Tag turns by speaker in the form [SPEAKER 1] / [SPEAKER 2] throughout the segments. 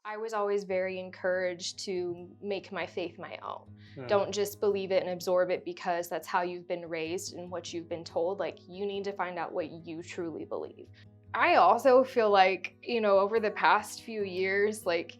[SPEAKER 1] I was always very encouraged to make my faith my own.
[SPEAKER 2] Hmm.
[SPEAKER 1] Don't just believe it and absorb it because that's how you've been raised and what you've been told. Like, you need to find out what you truly believe. I also feel like, over the past few years, like,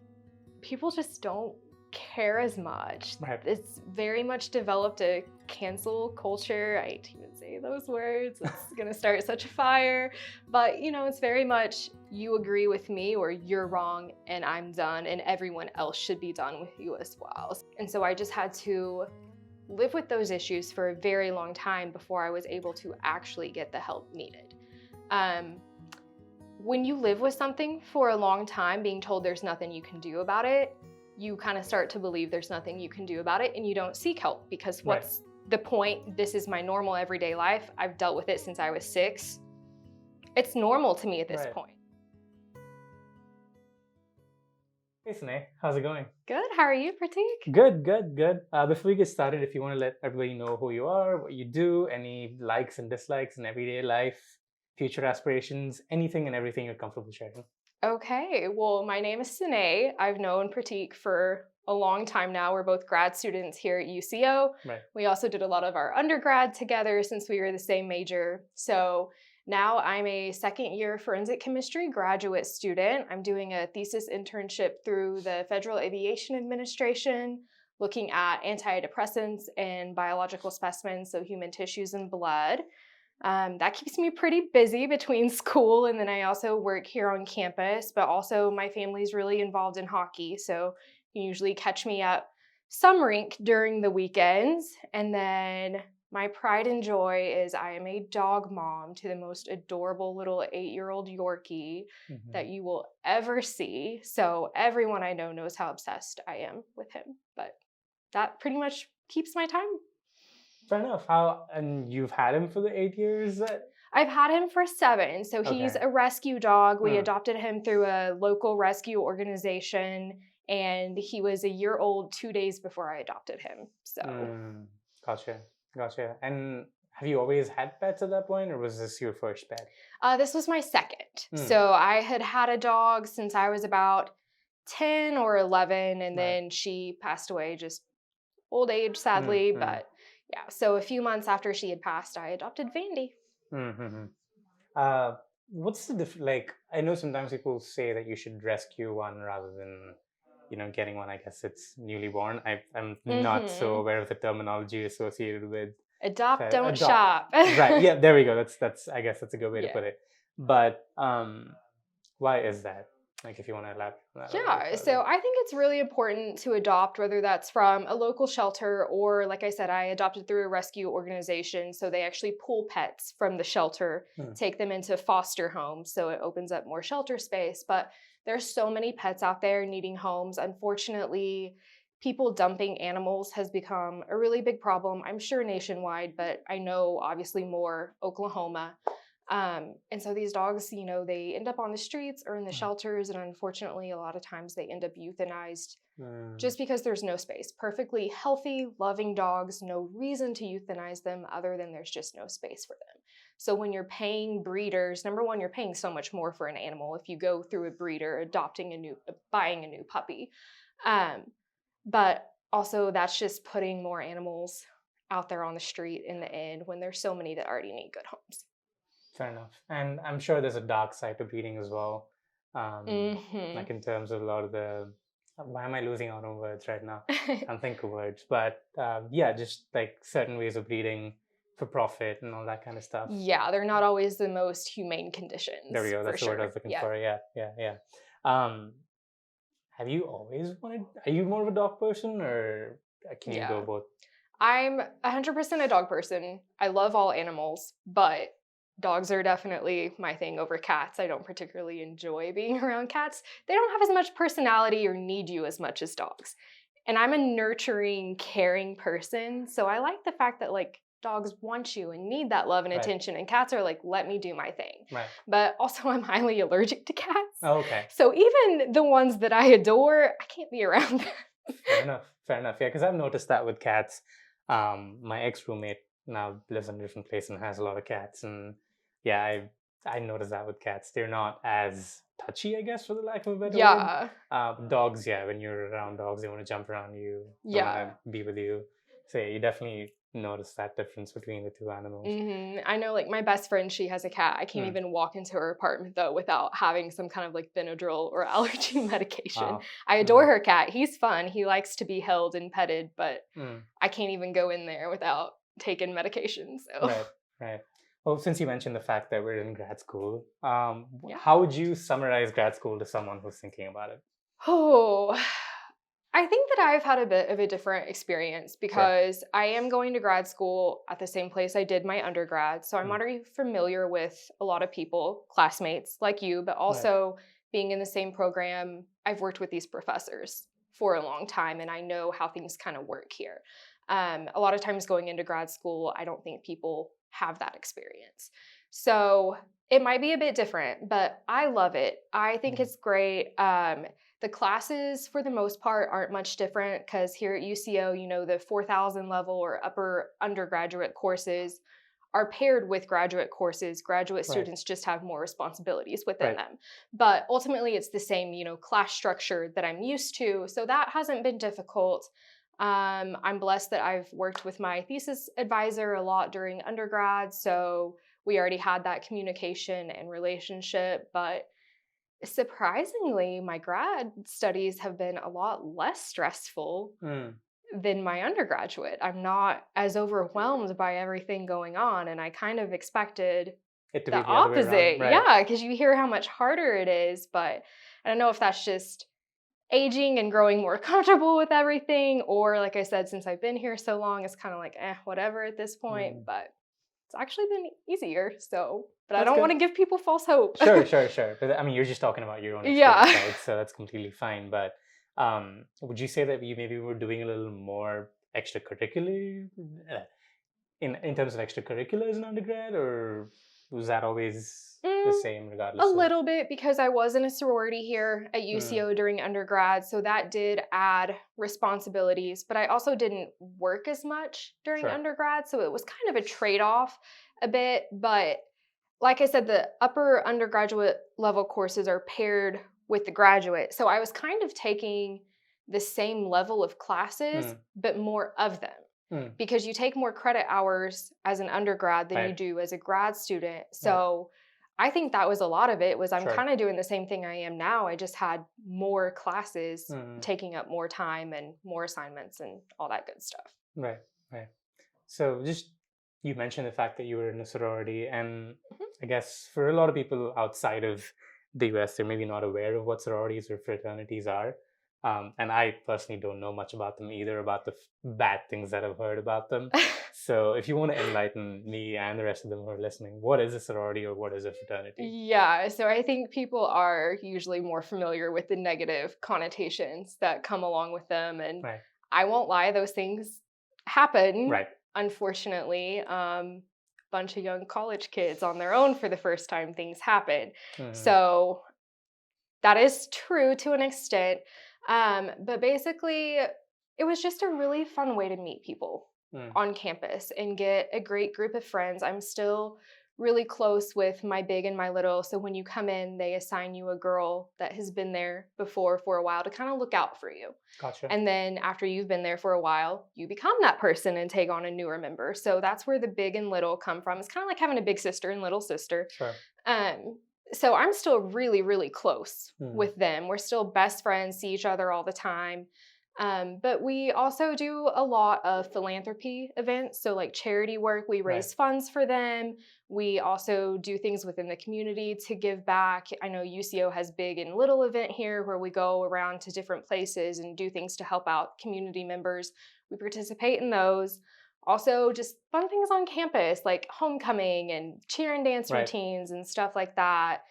[SPEAKER 1] people just don't care as much.
[SPEAKER 2] Right.
[SPEAKER 1] It's very much developed a cancel culture. I hate to even say those words. It's gonna start such a fire. But it's very much you agree with me or you're wrong and I'm done and everyone else should be done with you as well. And so I just had to live with those issues for a very long time before I was able to actually get the help needed. When you live with something for a long time, being told there's nothing you can do about it, you kind of start to believe there's nothing you can do about it and you don't seek help because what's the point? This is my normal everyday life. I've dealt with it since I was 6. It's normal to me at this point.
[SPEAKER 2] Hey Cené, how's it going?
[SPEAKER 1] Good, how are you, Prateek?
[SPEAKER 2] Good. Before we get started, if you want to let everybody know who you are, what you do, any likes and dislikes in everyday life, future aspirations, anything and everything you're comfortable sharing.
[SPEAKER 1] Okay, well, my name is Cené. I've known Prateek for a long time now. We're both grad students here at UCO.
[SPEAKER 2] Right.
[SPEAKER 1] We also did a lot of our undergrad together since we were the same major. So now I'm a second-year forensic chemistry graduate student. I'm doing a thesis internship through the Federal Aviation Administration, looking at antidepressants and biological specimens, so human tissues and blood. That keeps me pretty busy between school, and then I also work here on campus, but also my family's really involved in hockey, so you usually catch me at some rink during the weekends. And then my pride and joy is I am a dog mom to the most adorable little 8-year-old Yorkie that you will ever see. So everyone I know knows how obsessed I am with him, but that pretty much keeps my time.
[SPEAKER 2] Fair enough. And you've had him for the 8 years?
[SPEAKER 1] I've had him for 7. So he's a rescue dog. We adopted him through a local rescue organization, and he was a year old 2 days before I adopted him. So
[SPEAKER 2] Gotcha. And have you always had pets at that point, or was this your first pet?
[SPEAKER 1] This was my second. So I had a dog since I was about 10 or 11, and then she passed away, just old age, sadly. But yeah, so a few months after she had passed, I adopted Vandy.
[SPEAKER 2] What's the like? I know sometimes people say that you should rescue one rather than, getting one. I guess it's newly born. I'm not so aware of the terminology associated with
[SPEAKER 1] adopt, don't shop.
[SPEAKER 2] Right. Yeah. There we go. That's. I guess that's a good way to put it. But why is that? Like, if you want to elaborate on that.
[SPEAKER 1] Yeah, so I think it's really important to adopt, whether that's from a local shelter or, like I said, I adopted through a rescue organization. So they actually pull pets from the shelter, take them into foster homes. So it opens up more shelter space. But there's so many pets out there needing homes. Unfortunately, people dumping animals has become a really big problem. I'm sure nationwide, but I know obviously more Oklahoma. And so these dogs, they end up on the streets or in the shelters, and unfortunately, a lot of times they end up euthanized just because there's no space. Perfectly healthy, loving dogs, no reason to euthanize them other than there's just no space for them. So when you're paying breeders, number one, you're paying so much more for an animal if you go through a breeder, buying a new puppy. But also that's just putting more animals out there on the street in the end when there's so many that already need good homes.
[SPEAKER 2] Fair enough. And I'm sure there's a dark side to breeding as well. Like in terms of a lot of the, why am I losing out on words right now? I can't think of words. But just like certain ways of breeding for profit and all that kind of stuff.
[SPEAKER 1] Yeah, they're not always the most humane conditions.
[SPEAKER 2] There we go. That's the word I was looking for. Yeah. Have you always wanted, are you more of a dog person or can you go both?
[SPEAKER 1] I'm 100% a dog person. I love all animals, but dogs are definitely my thing over cats. I don't particularly enjoy being around cats. They don't have as much personality or need you as much as dogs. And I'm a nurturing, caring person. So I like the fact that dogs want you and need that love and attention. And cats are like, let me do my thing.
[SPEAKER 2] Right.
[SPEAKER 1] But also I'm highly allergic to cats.
[SPEAKER 2] Oh, okay.
[SPEAKER 1] So even the ones that I adore, I can't be around them.
[SPEAKER 2] Fair enough. Yeah, because I've noticed that with cats. My ex-roommate now lives in a different place and has a lot of cats, and I noticed that with cats, they're not as touchy, I guess, for the lack of a better word.
[SPEAKER 1] Yeah.
[SPEAKER 2] Dogs, yeah, when you're around dogs, they want to jump around you, they want
[SPEAKER 1] Yeah.
[SPEAKER 2] to be with you. So yeah, you definitely notice that difference between the two animals.
[SPEAKER 1] I know, like, my best friend, she has a cat. I can't even walk into her apartment, though, without having some kind of, like, Benadryl or allergy medication.
[SPEAKER 2] Wow.
[SPEAKER 1] I adore her cat. He's fun. He likes to be held and petted, but
[SPEAKER 2] Mm.
[SPEAKER 1] I can't even go in there without taking medication, so.
[SPEAKER 2] Right, right. Well, since you mentioned the fact that we're in grad school,
[SPEAKER 1] Yeah.
[SPEAKER 2] how would you summarize grad school to someone who's thinking about it?
[SPEAKER 1] Oh, I think that I've had a bit of a different experience because I am going to grad school at the same place I did my undergrad. So I'm already familiar with a lot of people, classmates like you, but also being in the same program, I've worked with these professors for a long time and I know how things kind of work here. A lot of times going into grad school, I don't think people have that experience. So it might be a bit different, but I love it. I think it's great. The classes, for the most part, aren't much different because here at UCO, you know, the 4,000 level or upper undergraduate courses are paired with graduate courses. Graduate students just have more responsibilities within them. But ultimately, it's the same, you know, class structure that I'm used to. So that hasn't been difficult. I'm blessed that I've worked with my thesis advisor a lot during undergrad. So we already had that communication and relationship. But surprisingly, my grad studies have been a lot less stressful than my undergraduate. I'm not as overwhelmed by everything going on, and I kind of expected
[SPEAKER 2] It to
[SPEAKER 1] the
[SPEAKER 2] be the other way around,
[SPEAKER 1] opposite.
[SPEAKER 2] right?
[SPEAKER 1] Yeah, because you hear how much harder it is, but I don't know if that's just aging and growing more comfortable with everything, or like I said, since I've been here so long, it's kind of like, whatever at this point, but it's actually been easier, so, but I
[SPEAKER 2] That's
[SPEAKER 1] don't want
[SPEAKER 2] good.
[SPEAKER 1] to give people false hope.
[SPEAKER 2] Sure. But I mean, you're just talking about your own
[SPEAKER 1] Yeah.
[SPEAKER 2] experience, right? So that's completely fine. But would you say that you maybe were doing a little more extracurricular in terms of extracurriculars in undergrad, or was that always the same
[SPEAKER 1] A
[SPEAKER 2] regardless of?
[SPEAKER 1] little bit because I was in a sorority here at UCO during undergrad, so that did add responsibilities, but I also didn't work as much during
[SPEAKER 2] Sure.
[SPEAKER 1] undergrad, so it was kind of a trade-off a bit, but like I said, the upper undergraduate level courses are paired with the graduate, so I was kind of taking the same level of classes, but more of them, because you take more credit hours as an undergrad than you do as a grad student, so I think that was a lot of it, was I'm kind of doing the same thing I am now. I just had more classes taking up more time and more assignments and all that good stuff.
[SPEAKER 2] Right. So just, you mentioned the fact that you were in a sorority, and I guess for a lot of people outside of the US, they're maybe not aware of what sororities or fraternities are. And I personally don't know much about them either, about the bad things that I've heard about them. So if you want to enlighten me and the rest of them who are listening, what is a sorority or what is a fraternity?
[SPEAKER 1] Yeah, so I think people are usually more familiar with the negative connotations that come along with them. And I won't lie, those things happen, unfortunately. Bunch of young college kids on their own for the first time, things happen. So that is true to an extent. But basically, it was just a really fun way to meet people on campus and get a great group of friends. I'm still really close with my big and my little. So when you come in, they assign you a girl that has been there before for a while to kind of look out for you.
[SPEAKER 2] Gotcha.
[SPEAKER 1] And then after you've been there for a while, you become that person and take on a newer member. So that's where the big and little come from. It's kind of like having a big sister and little sister.
[SPEAKER 2] Sure.
[SPEAKER 1] So I'm still really, really close with them. We're still best friends, see each other all the time. But we also do a lot of philanthropy events. So like charity work, we raise funds for them. We also do things within the community to give back. I know UCO has big and little event here where we go around to different places and do things to help out community members. We participate in those. Also, just fun things on campus like homecoming and cheer and dance routines and stuff like that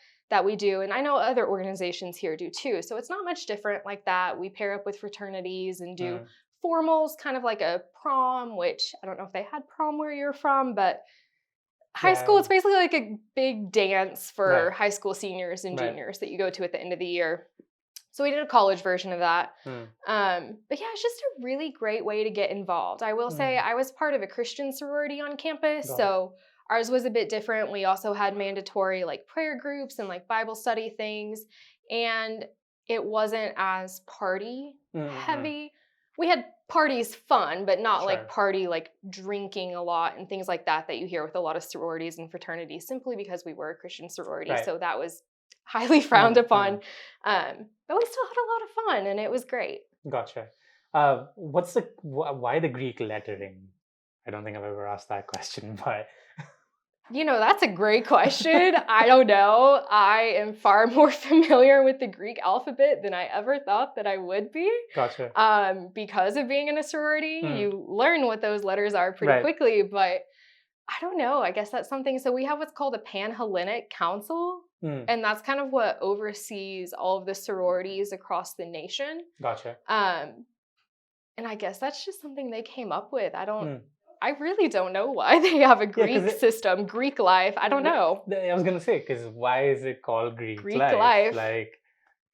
[SPEAKER 1] we do. And I know other organizations here do too. So it's not much different like that. We pair up with fraternities and do formals, kind of like a prom, which I don't know if they had prom where you're from, but high school, it's basically like a big dance for high school seniors and juniors that you go to at the end of the year. So we did a college version of that. But yeah, it's just a really great way to get involved. I will say I was part of a Christian sorority on campus. So Ours was a bit different. We also had mandatory like prayer groups and like Bible study things. And it wasn't as party heavy. We had parties fun, but not like party like drinking a lot and things like that you hear with a lot of sororities and fraternities, simply because we were a Christian sorority. So that was highly frowned upon. But we still had a lot of fun, and it was great.
[SPEAKER 2] Gotcha. Why the Greek lettering? I don't think I've ever asked that question, but
[SPEAKER 1] that's a great question. I don't know. I am far more familiar with the Greek alphabet than I ever thought that I would be.
[SPEAKER 2] Gotcha.
[SPEAKER 1] Because of being in a sorority, you learn what those letters are pretty quickly, but I don't know. I guess that's something. So we have what's called a Pan-Hellenic Council, and that's kind of what oversees all of the sororities across the nation.
[SPEAKER 2] Gotcha.
[SPEAKER 1] And I guess that's just something they came up with. I really don't know why they have a Greek system, Greek life. I don't know.
[SPEAKER 2] I was going to say, because why is it called Greek life? Like,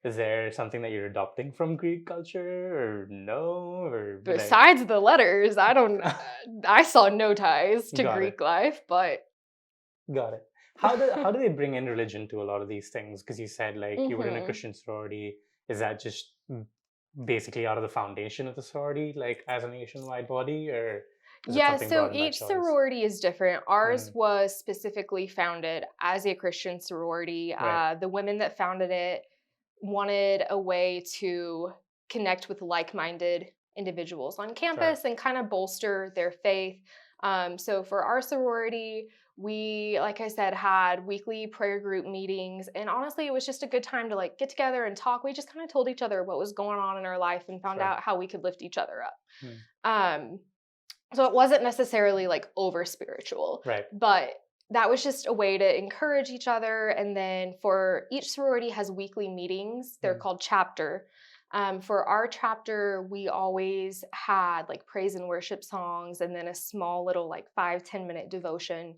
[SPEAKER 2] is there something that you're adopting from Greek culture or no? Or
[SPEAKER 1] besides the letters, I saw no ties to Greek life, but.
[SPEAKER 2] Got it. How do they bring in religion to a lot of these things? Because you said like you were in a Christian sorority. Is that just basically out of the foundation of the sorority, like as a nationwide body, or?
[SPEAKER 1] Yeah, so each sorority is different. Ours was specifically founded as a Christian sorority. The women that founded it wanted a way to connect with like-minded individuals on campus and kind of bolster their faith. So for our sorority, we, like I said, had weekly prayer group meetings. And honestly, it was just a good time to like get together and talk. We just kind of told each other what was going on in our life and found out how we could lift each other up. So it wasn't necessarily like over spiritual, but that was just a way to encourage each other. And then for each sorority has weekly meetings. They're called chapter. For our chapter, we always had like praise and worship songs and then a small little like 5-10 minute devotion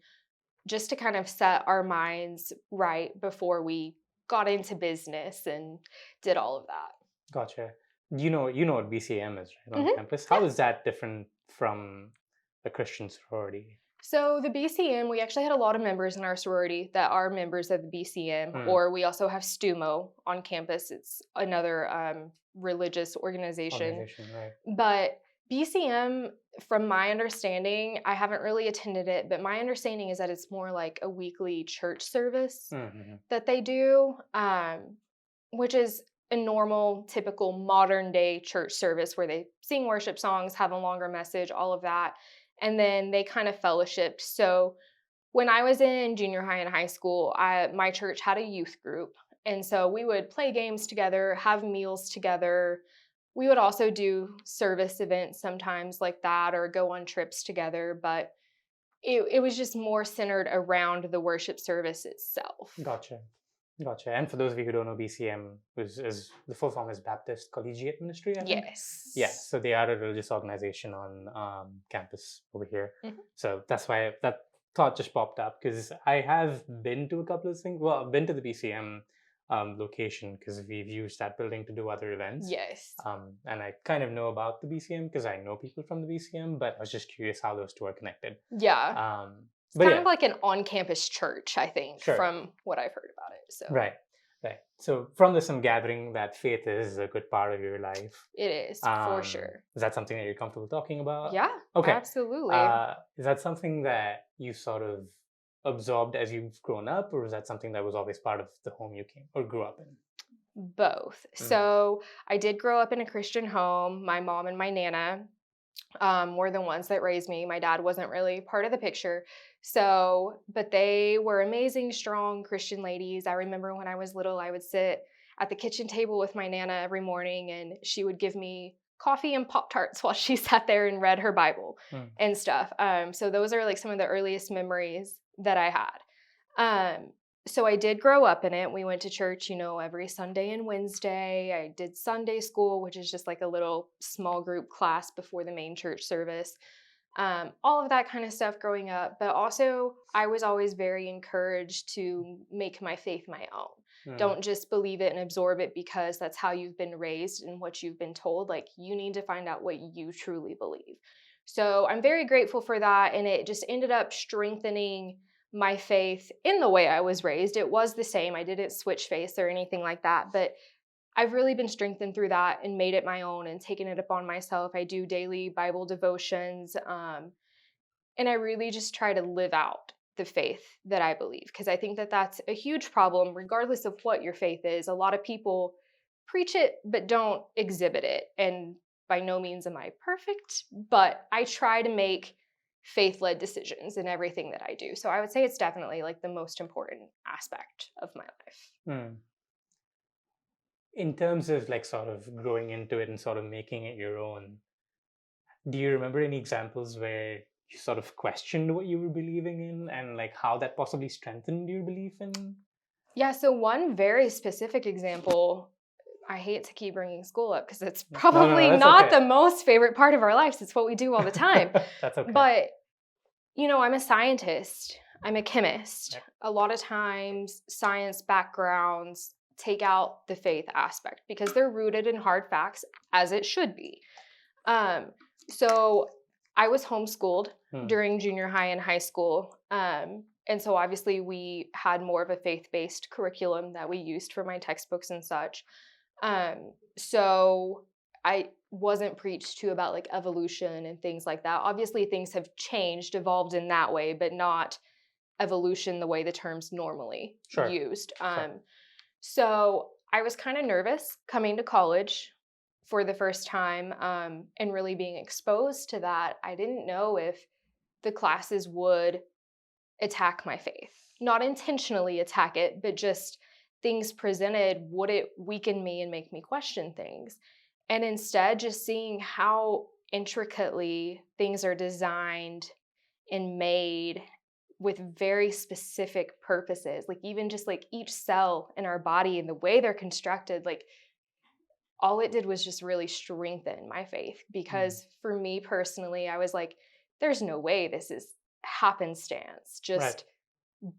[SPEAKER 1] just to kind of set our minds right before we got into business and did all of that.
[SPEAKER 2] Gotcha. You know what BCM is, right, on campus? How is that different from a Christian sorority?
[SPEAKER 1] So the BCM, we actually had a lot of members in our sorority that are members of the BCM, or we also have STUMO on campus. It's another religious organization. But BCM, from my understanding, I haven't really attended it, but my understanding is that it's more like a weekly church service that they do, which is a normal, typical modern day church service where they sing worship songs, have a longer message, all of that. And then they kind of fellowshipped. So when I was in junior high and high school, my church had a youth group. And so we would play games together, have meals together. We would also do service events sometimes like that or go on trips together. But it was just more centered around the worship service itself.
[SPEAKER 2] Gotcha. And for those of you who don't know, BCM is the full form is Baptist Collegiate Ministry, I think?
[SPEAKER 1] Yes.
[SPEAKER 2] Yeah, so they are a religious organization on campus over here. So that's why that thought just popped up, because I have been to a couple of things. Well, I've been to the BCM location because we've used that building to do other events.
[SPEAKER 1] Yes.
[SPEAKER 2] And I kind of know about the BCM because I know people from the BCM, but I was just curious how those two are connected.
[SPEAKER 1] Yeah. It's kind of like an on-campus church, I think, from what I've heard about it. So.
[SPEAKER 2] Right. So from this, I'm gathering that faith is a good part of your life.
[SPEAKER 1] It is, for sure.
[SPEAKER 2] Is that something that you're comfortable talking about?
[SPEAKER 1] Yeah, okay. Absolutely.
[SPEAKER 2] Is that something that you sort of absorbed as you've grown up, or is that something that was always part of the home you came or grew up in?
[SPEAKER 1] Both. So I did grow up in a Christian home. My mom and my Nana were the ones that raised me. My dad wasn't really part of the picture. But they were amazing, strong Christian ladies. I remember when I was little, I would sit at the kitchen table with my Nana every morning, and she would give me coffee and Pop-Tarts while she sat there and read her Bible and stuff. So those are like some of the earliest memories that I had. So I did grow up in it. We went to church, every Sunday and Wednesday. I did Sunday school, which is just like a little small group class before the main church service. All of that kind of stuff growing up. But also, I was always very encouraged to make my faith my own. Don't just believe it and absorb it because that's how you've been raised and what you've been told. Like, you need to find out what you truly believe. So I'm very grateful for that. And it just ended up strengthening my faith in the way I was raised. It was the same. I didn't switch faiths or anything like that, but I've really been strengthened through that and made it my own and taken it upon myself. I do daily Bible devotions, and I really just try to live out the faith that I believe, because I think that that's a huge problem, regardless of what your faith is. A lot of people preach it, but don't exhibit it. And by no means am I perfect, but I try to make faith-led decisions in everything that I do. So I would say it's definitely like the most important aspect of my life.
[SPEAKER 2] In terms of like sort of growing into it and sort of making it your own, do you remember any examples where you sort of questioned what you were believing in and like how that possibly strengthened your belief in?
[SPEAKER 1] Yeah, so one very specific example, I hate to keep bringing school up because it's probably not
[SPEAKER 2] okay.
[SPEAKER 1] the most favorite part of our lives. It's what we do all the time.
[SPEAKER 2] That's okay.
[SPEAKER 1] But, I'm a scientist. I'm a chemist.
[SPEAKER 2] Yep.
[SPEAKER 1] A lot of times science backgrounds take out the faith aspect because they're rooted in hard facts, as it should be. So I was homeschooled during junior high and high school. And so obviously we had more of a faith-based curriculum that we used for my textbooks and such. So I wasn't preached to about like evolution and things like that. Obviously things have changed, evolved in that way, but not evolution the way the term's normally used. So I was kind of nervous coming to college for the first time, and really being exposed to that. I didn't know if the classes would attack my faith. Not intentionally attack it, but just things presented, would it weaken me and make me question things? And instead, just seeing how intricately things are designed and made with very specific purposes, like even just like each cell in our body and the way they're constructed, like all it did was just really strengthen my faith. Because for me personally, I was like, there's no way this is happenstance, just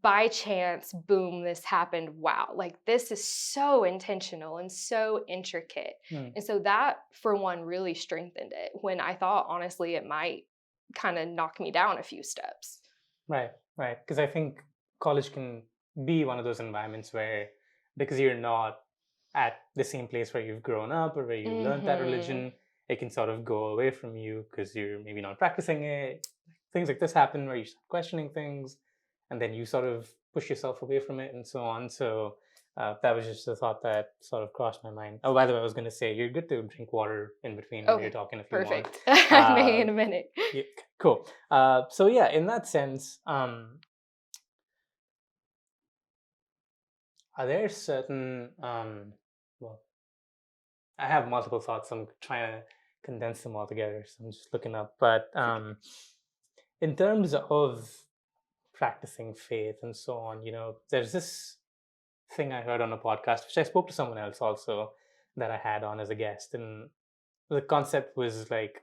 [SPEAKER 1] by chance, boom, this happened. Wow, like this is so intentional and so intricate. And so that, for one, really strengthened it when I thought, honestly, it might kind of knock me down a few steps.
[SPEAKER 2] Right. Because I think college can be one of those environments where, because you're not at the same place where you've grown up or where you learned that religion, it can sort of go away from you because you're maybe not practicing it. Things like this happen where you start questioning things, and then you sort of push yourself away from it and so on. So that was just a thought that sort of crossed my mind. Oh, by the way, I was going to say, you're good to drink water in between when you're talking if you want.
[SPEAKER 1] Perfect. I may in a minute.
[SPEAKER 2] Yeah, cool. So yeah, in that sense, are there certain, well, I have multiple thoughts. I'm trying to condense them all together, so I'm just looking up. But in terms of practicing faith and so on, there's this thing I heard on a podcast, which I spoke to someone else also that I had on as a guest. And the concept was like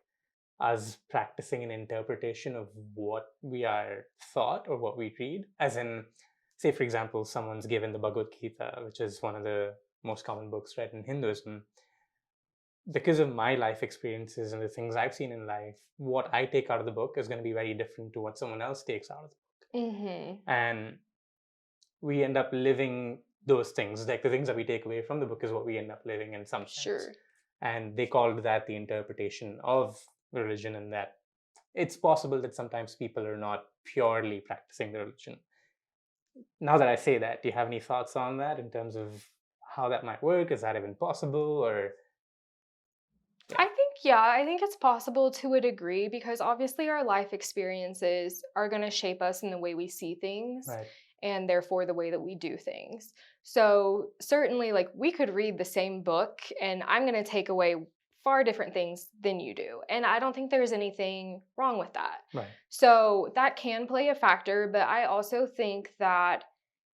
[SPEAKER 2] us practicing an interpretation of what we are taught or what we read. As in, say, for example, someone's given the Bhagavad Gita, which is one of the most common books read in Hinduism. Because of my life experiences and the things I've seen in life, what I take out of the book is going to be very different to what someone else takes out of the book. And we end up living those things. Like the things that we take away from the book is what we end up living in some sense. And they called that the interpretation of religion, and that it's possible that sometimes people are not purely practicing the religion. Now that I say that, do you have any thoughts on that in terms of how that might work? Is that even possible? Or
[SPEAKER 1] I think it's possible to a degree, because obviously our life experiences are going to shape us in the way we see things, and therefore the way that we do things. So certainly, like, we could read the same book and I'm going to take away far different things than you do. And I don't think there's anything wrong with that. So that can play a factor, but I also think that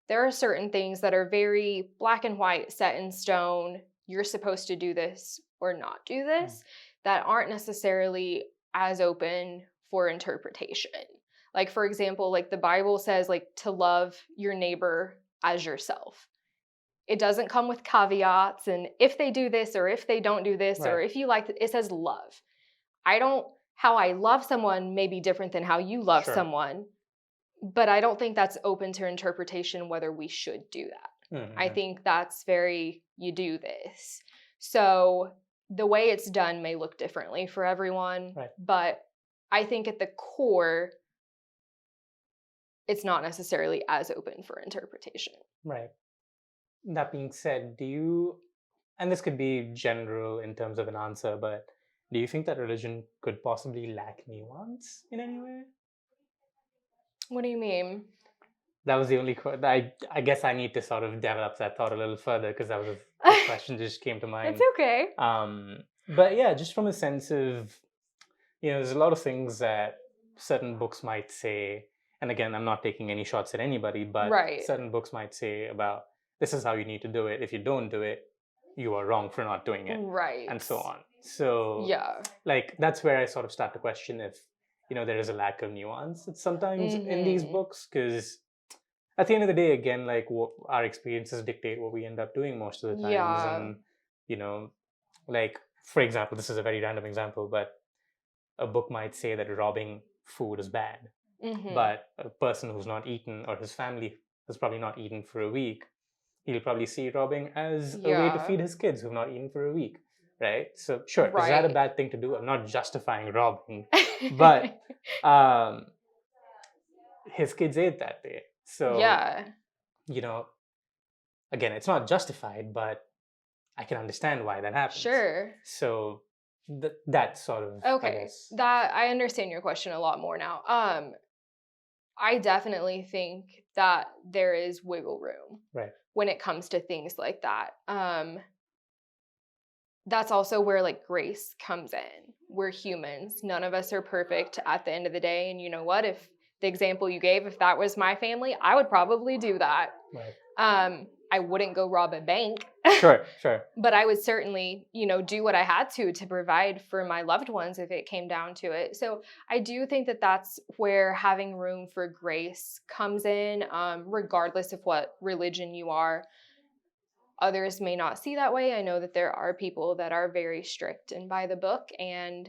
[SPEAKER 1] there are certain things that are very black and white, set in stone. You're supposed to do this or not do this, that aren't necessarily as open for interpretation. Like, for example, like the Bible says, like, to love your neighbor as yourself. It doesn't come with caveats and if they do this or if they don't do this or if you like it says love. How I love someone may be different than how you love someone, But I don't think that's open to interpretation whether we should do that.
[SPEAKER 2] Mm-hmm.
[SPEAKER 1] I think that's very, you do this. So the way it's done may look differently for everyone,
[SPEAKER 2] right.
[SPEAKER 1] But I think at the core, it's not necessarily as open for interpretation.
[SPEAKER 2] Right. That being said, do you, and this could be general in terms of an answer, but do you think that religion could possibly lack nuance in any way?
[SPEAKER 1] What do you mean?
[SPEAKER 2] That was the only I guess I need to sort of develop that thought a little further because that was a question that just came to mind.
[SPEAKER 1] It's okay.
[SPEAKER 2] But yeah, just from a sense of, there's a lot of things that certain books might say, and again, I'm not taking any shots at anybody, but
[SPEAKER 1] Right.
[SPEAKER 2] certain books might say about this is how you need to do it. If you don't do it, you are wrong for not doing it.
[SPEAKER 1] Right.
[SPEAKER 2] And so on. So
[SPEAKER 1] yeah,
[SPEAKER 2] like that's where I sort of start to question if, there is a lack of nuance. It's sometimes in these books because at the end of the day, again, like what our experiences dictate what we end up doing most of the times.
[SPEAKER 1] Yeah.
[SPEAKER 2] And, like, for example, this is a very random example, but a book might say that robbing food is bad. But a person who's not eaten or his family has probably not eaten for a week, he'll probably see robbing as a way to feed his kids who've not eaten for a week. Right? So sure, is that a bad thing to do? I'm not justifying robbing, but his kids ate that day. So
[SPEAKER 1] yeah,
[SPEAKER 2] again, it's not justified, but I can understand why that happens.
[SPEAKER 1] Sure.
[SPEAKER 2] So that sort of,
[SPEAKER 1] okay.
[SPEAKER 2] I guess.
[SPEAKER 1] That I understand your question a lot more now. I definitely think that there is wiggle room
[SPEAKER 2] right.
[SPEAKER 1] when it comes to things like that. That's also where like grace comes in. We're humans. None of us are perfect at the end of the day. And you know what? If the example you gave, if that was my family, I would probably do that.
[SPEAKER 2] Right.
[SPEAKER 1] I wouldn't go rob a bank.
[SPEAKER 2] Sure.
[SPEAKER 1] But I would certainly, do what I had to provide for my loved ones if it came down to it. So I do think that that's where having room for grace comes in, regardless of what religion you are. Others may not see that way. I know that there are people that are very strict and by the book, and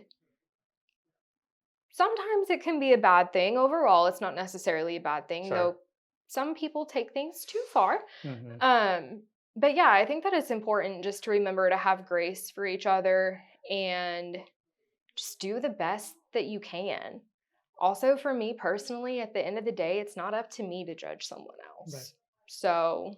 [SPEAKER 1] sometimes it can be a bad thing. Overall, it's not necessarily a bad thing, though some people take things too far. But yeah, I think that it's important just to remember to have grace for each other and just do the best that you can. Also, for me personally, at the end of the day, it's not up to me to judge someone else.
[SPEAKER 2] Right.
[SPEAKER 1] So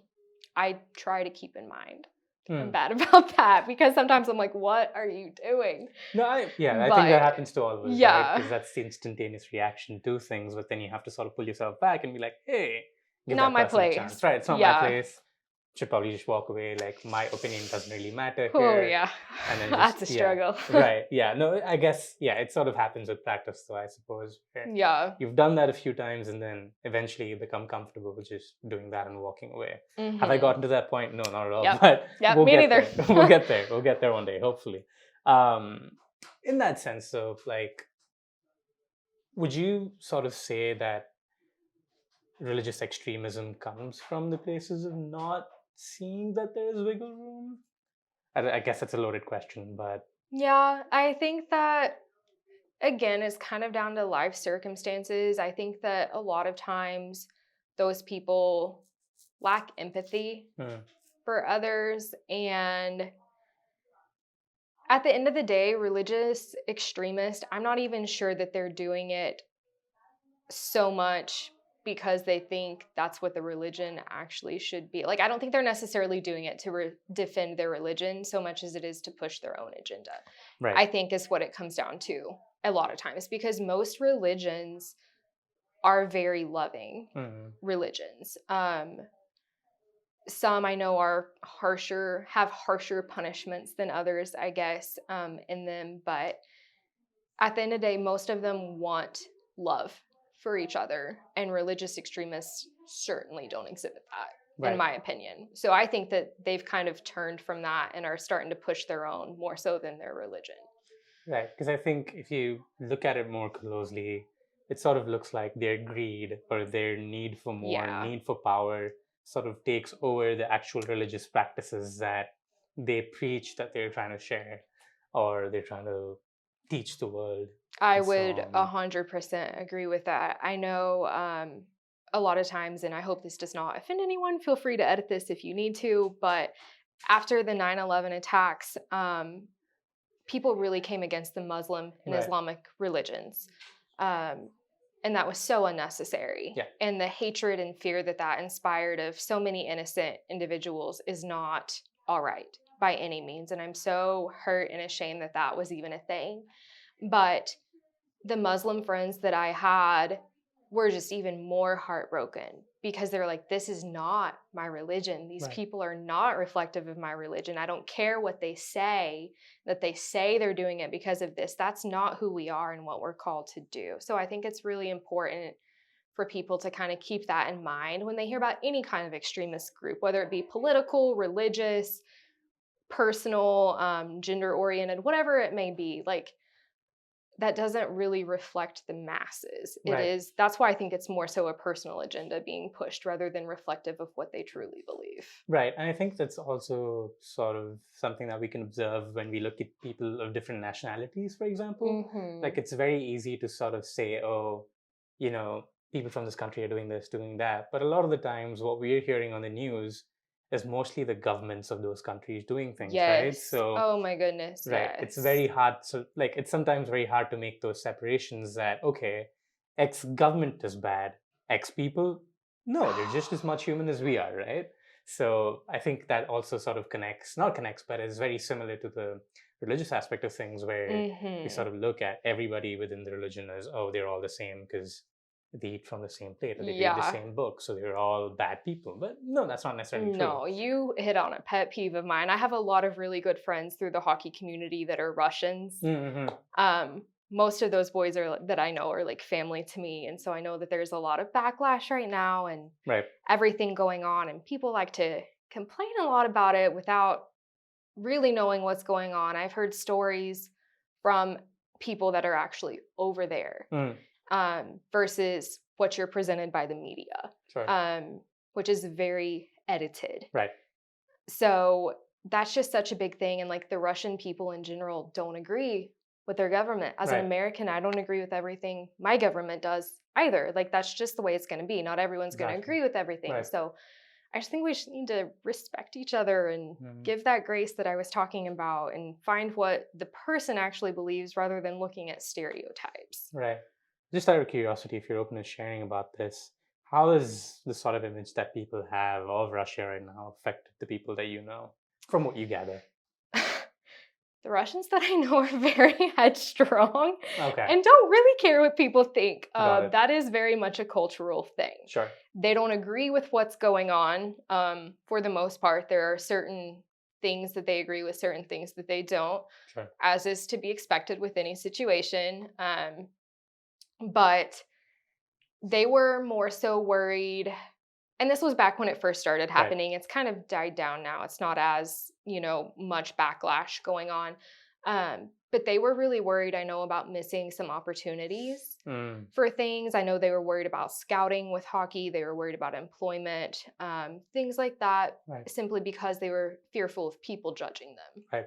[SPEAKER 1] I try to keep in mind. I'm bad about that because sometimes I'm like, what are you doing?
[SPEAKER 2] No, I think that happens to all of us,
[SPEAKER 1] yeah.
[SPEAKER 2] right? Because that's the instantaneous reaction to things, but then you have to sort of pull yourself back and be like, hey, give
[SPEAKER 1] not
[SPEAKER 2] that
[SPEAKER 1] my
[SPEAKER 2] person
[SPEAKER 1] place.
[SPEAKER 2] a chance. Right, it's not my place. Should probably just walk away. Like, my opinion doesn't really matter here.
[SPEAKER 1] Oh, yeah.
[SPEAKER 2] And then
[SPEAKER 1] that's a struggle.
[SPEAKER 2] Right, yeah. No, I guess, it sort of happens with practice, though, I suppose.
[SPEAKER 1] Yeah.
[SPEAKER 2] You've done that a few times, and then eventually you become comfortable with just doing that and walking away. Have I gotten to that point? No, not at all.
[SPEAKER 1] Yep.
[SPEAKER 2] But
[SPEAKER 1] we'll me neither.
[SPEAKER 2] We'll get there. We'll get there one day, hopefully. In that sense, though, like, would you sort of say that religious extremism comes from the places of not seeing that there is wiggle room? I guess that's a loaded question, but...
[SPEAKER 1] Yeah, I think that, again, it's kind of down to life circumstances. I think that a lot of times those people lack empathy for others. And at the end of the day, religious extremists, I'm not even sure that they're doing it so much because they think that's what the religion actually should be. Like, I don't think they're necessarily doing it to defend their religion so much as it is to push their own agenda.
[SPEAKER 2] Right.
[SPEAKER 1] I think is what it comes down to a lot of times, because most religions are very loving religions. Some I know are have harsher punishments than others, I guess, in them. But at the end of the day, most of them want love for each other, and religious extremists certainly don't exhibit that, in my opinion. So I think that they've kind of turned from that and are starting to push their own more so than their religion.
[SPEAKER 2] Right, because I think if you look at it more closely, it sort of looks like their greed or their need for more, need for power sort of takes over the actual religious practices that they preach that they're trying to share or they're trying to teach the world.
[SPEAKER 1] I would 100% agree with that. I know a lot of times, and I hope this does not offend anyone, feel free to edit this if you need to, but after the 9/11 attacks, people really came against the Muslim and
[SPEAKER 2] Right.
[SPEAKER 1] Islamic religions. And that was so unnecessary.
[SPEAKER 2] Yeah.
[SPEAKER 1] And the hatred and fear that that inspired of so many innocent individuals is not all right by any means. And I'm so hurt and ashamed that that was even a thing. But the Muslim friends that I had were just even more heartbroken because they're like, this is not my religion. These
[SPEAKER 2] Right.
[SPEAKER 1] people are not reflective of my religion. I don't care what they say, that they say they're doing it because of this. That's not who we are and what we're called to do. So I think it's really important for people to kind of keep that in mind when they hear about any kind of extremist group, whether it be political, religious, personal, gender oriented, whatever it may be. Like, that doesn't really reflect the masses.
[SPEAKER 2] Right.
[SPEAKER 1] That's why I think it's more so a personal agenda being pushed rather than reflective of what they truly believe.
[SPEAKER 2] Right. And I think that's also sort of something that we can observe when we look at people of different nationalities, for example. Like, it's very easy to sort of say, oh, people from this country are doing this, doing that. But a lot of the times, what we're hearing on the news is mostly the governments of those countries doing things, right?
[SPEAKER 1] Yes.
[SPEAKER 2] So,
[SPEAKER 1] Oh my goodness.
[SPEAKER 2] right,
[SPEAKER 1] Yes.
[SPEAKER 2] it's very hard. So, like, it's sometimes very hard to make those separations that, okay, X government is bad, X people, no, they're just as much human as we are, right? So I think that also sort of not connects, but is very similar to the religious aspect of things where we sort of look at everybody within the religion as, oh, they're all the same because they eat from the same plate or they read the
[SPEAKER 1] Yeah.
[SPEAKER 2] same book, so they're all bad people. But no, that's not necessarily true.
[SPEAKER 1] No, you hit on a pet peeve of mine. I have a lot of really good friends through the hockey community that are Russians.
[SPEAKER 2] Mm-hmm.
[SPEAKER 1] Most of those boys that I know are like family to me, and so I know that there's a lot of backlash right now and
[SPEAKER 2] Right.
[SPEAKER 1] everything going on, and people like to complain a lot about it without really knowing what's going on. I've heard stories from people that are actually over there versus what you're presented by the media,
[SPEAKER 2] Sure.
[SPEAKER 1] which is very edited.
[SPEAKER 2] Right.
[SPEAKER 1] So that's just such a big thing. And like the Russian people in general don't agree with their government. As an
[SPEAKER 2] Right.
[SPEAKER 1] American, I don't agree with everything my government does either. Like that's just the way it's going to be. Not everyone's going to
[SPEAKER 2] Exactly.
[SPEAKER 1] agree with everything.
[SPEAKER 2] Right.
[SPEAKER 1] So I just think we just need to respect each other and give that grace that I was talking about and find what the person actually believes rather than looking at stereotypes.
[SPEAKER 2] Right. Just out of curiosity, if you're open to sharing about this, how has the sort of image that people have of Russia right now affected the people that you know, from what you gather?
[SPEAKER 1] The Russians that I know are very headstrong
[SPEAKER 2] Okay.
[SPEAKER 1] and don't really care what people think.
[SPEAKER 2] Got it.
[SPEAKER 1] That is very much a cultural thing.
[SPEAKER 2] Sure.
[SPEAKER 1] They don't agree with what's going on for the most part. There are certain things that they agree with, certain things that they don't,
[SPEAKER 2] Sure.
[SPEAKER 1] as is to be expected with any situation. But they were more so worried, and this was back when it first started happening. Right. It's kind of died down now. It's not as, much backlash going on. But they were really worried, I know, about missing some opportunities for things. I know they were worried about scouting with hockey. They were worried about employment, things like that, simply because they were fearful of people judging them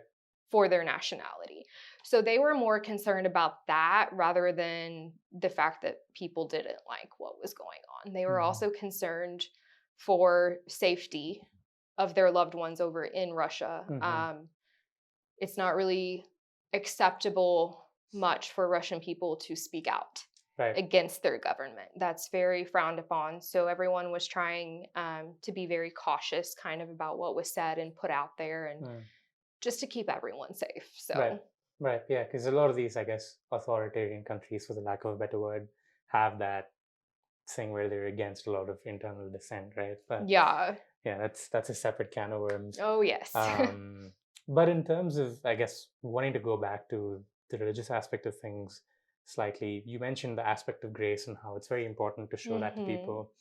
[SPEAKER 1] for their nationality. So they were more concerned about that rather than the fact that people didn't like what was going on. They were also concerned for safety of their loved ones over in Russia. It's not really acceptable much for Russian people to speak out against their government. That's very frowned upon. So everyone was trying to be very cautious kind of about what was said and put out there and just to keep everyone safe. So
[SPEAKER 2] Right. Yeah, because a lot of these, I guess, authoritarian countries, for the lack of a better word, have that thing where they're against a lot of internal dissent, right? But yeah, that's a separate can of worms.
[SPEAKER 1] Oh yes.
[SPEAKER 2] But in terms of, I guess, wanting to go back to the religious aspect of things slightly, you mentioned the aspect of grace and how it's very important to show that to people.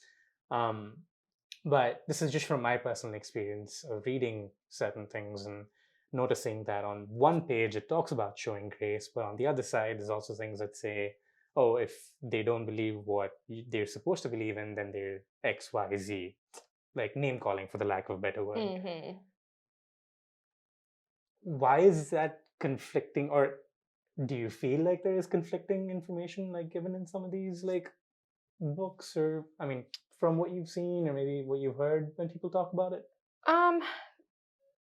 [SPEAKER 2] But this is just from my personal experience of reading certain things and noticing that on one page it talks about showing grace, but on the other side there's also things that say, oh, if they don't believe what they're supposed to believe in, then they're XYZ, like name calling, for the lack of a better word. Why is that conflicting, or do you feel like there is conflicting information like given in some of these like books, or from what you've seen or maybe what you've heard when people talk about it?
[SPEAKER 1] Um,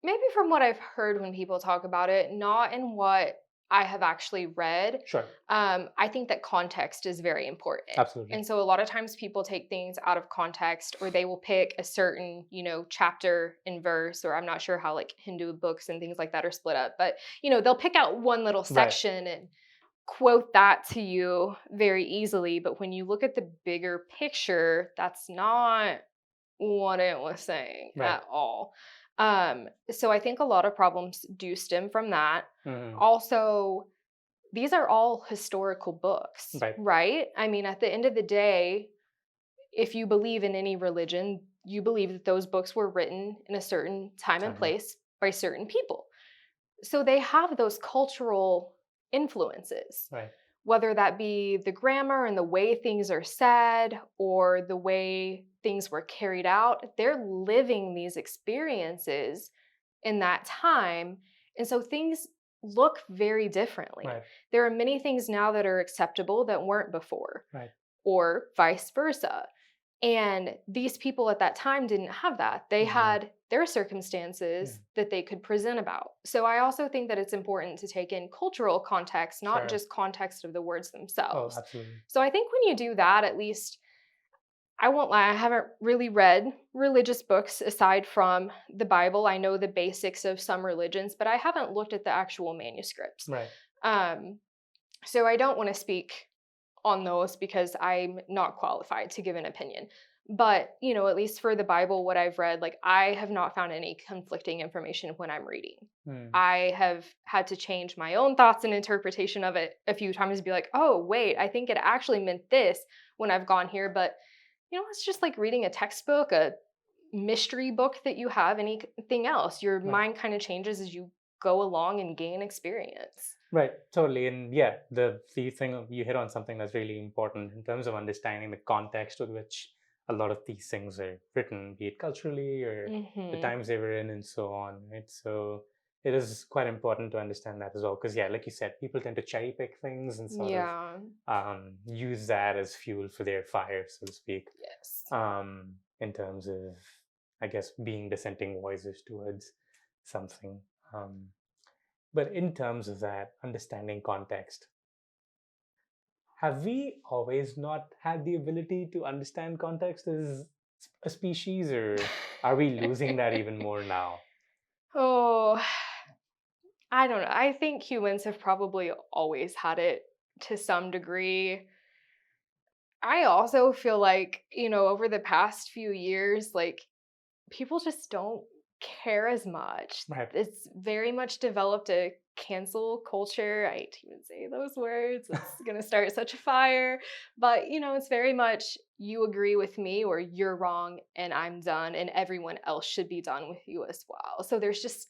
[SPEAKER 1] Maybe from what I've heard when people talk about it, not in what I have actually read.
[SPEAKER 2] Sure.
[SPEAKER 1] I think that context is very important.
[SPEAKER 2] Absolutely.
[SPEAKER 1] And so a lot of times people take things out of context, or they will pick a certain, chapter and verse, or I'm not sure how like Hindu books and things like that are split up, but they'll pick out one little
[SPEAKER 2] Right.
[SPEAKER 1] section and quote that to you very easily. But when you look at the bigger picture, that's not what it was saying
[SPEAKER 2] Right.
[SPEAKER 1] at all. So I think a lot of problems do stem from that.
[SPEAKER 2] Mhm.
[SPEAKER 1] Also, these are all historical books,
[SPEAKER 2] Right.
[SPEAKER 1] right? I mean, at the end of the day, if you believe in any religion, you believe that those books were written in a certain time and place by certain people. So they have those cultural influences,
[SPEAKER 2] Right.
[SPEAKER 1] whether that be the grammar and the way things are said or the way things were carried out. They're living these experiences in that time. And so things look very differently.
[SPEAKER 2] Right.
[SPEAKER 1] There are many things now that are acceptable that weren't before,
[SPEAKER 2] Right.
[SPEAKER 1] or vice versa. And these people at that time didn't have that. They had their circumstances that they could present about. So I also think that it's important to take in cultural context, not just context of the words themselves.
[SPEAKER 2] Oh, absolutely.
[SPEAKER 1] So I think when you do that, at least, I won't lie, I haven't really read religious books aside from the Bible. I know the basics of some religions, but I haven't looked at the actual manuscripts.
[SPEAKER 2] Right.
[SPEAKER 1] So I don't want to speak on those because I'm not qualified to give an opinion. But, at least for the Bible, what I've read, like, I have not found any conflicting information when I'm reading. I have had to change my own thoughts and interpretation of it a few times to be like, oh, wait, I think it actually meant this when I've gone here. But, it's just like reading a textbook, a mystery book that you have, anything else. Your mind kind of changes as you go along and gain experience.
[SPEAKER 2] Right, totally. And yeah, the thing you hit on something that's really important in terms of understanding the context with which a lot of these things are written, be it culturally or the times they were in and so on. Right. So it is quite important to understand that as well. Because yeah, like you said, people tend to cherry pick things and sort of use that as fuel for their fire, so to speak.
[SPEAKER 1] Yes.
[SPEAKER 2] In terms of, I guess, being dissenting voices towards something. But in terms of that, understanding context, have we always not had the ability to understand context as a species, or are we losing that even more now?
[SPEAKER 1] Oh, I don't know. I think humans have probably always had it to some degree. I also feel like, over the past few years, like, people just don't care as much.
[SPEAKER 2] Right.
[SPEAKER 1] It's very much developed a cancel culture. I hate to even say those words. It's going to start such a fire. But, it's very much you agree with me or you're wrong and I'm done and everyone else should be done with you as well. So there's just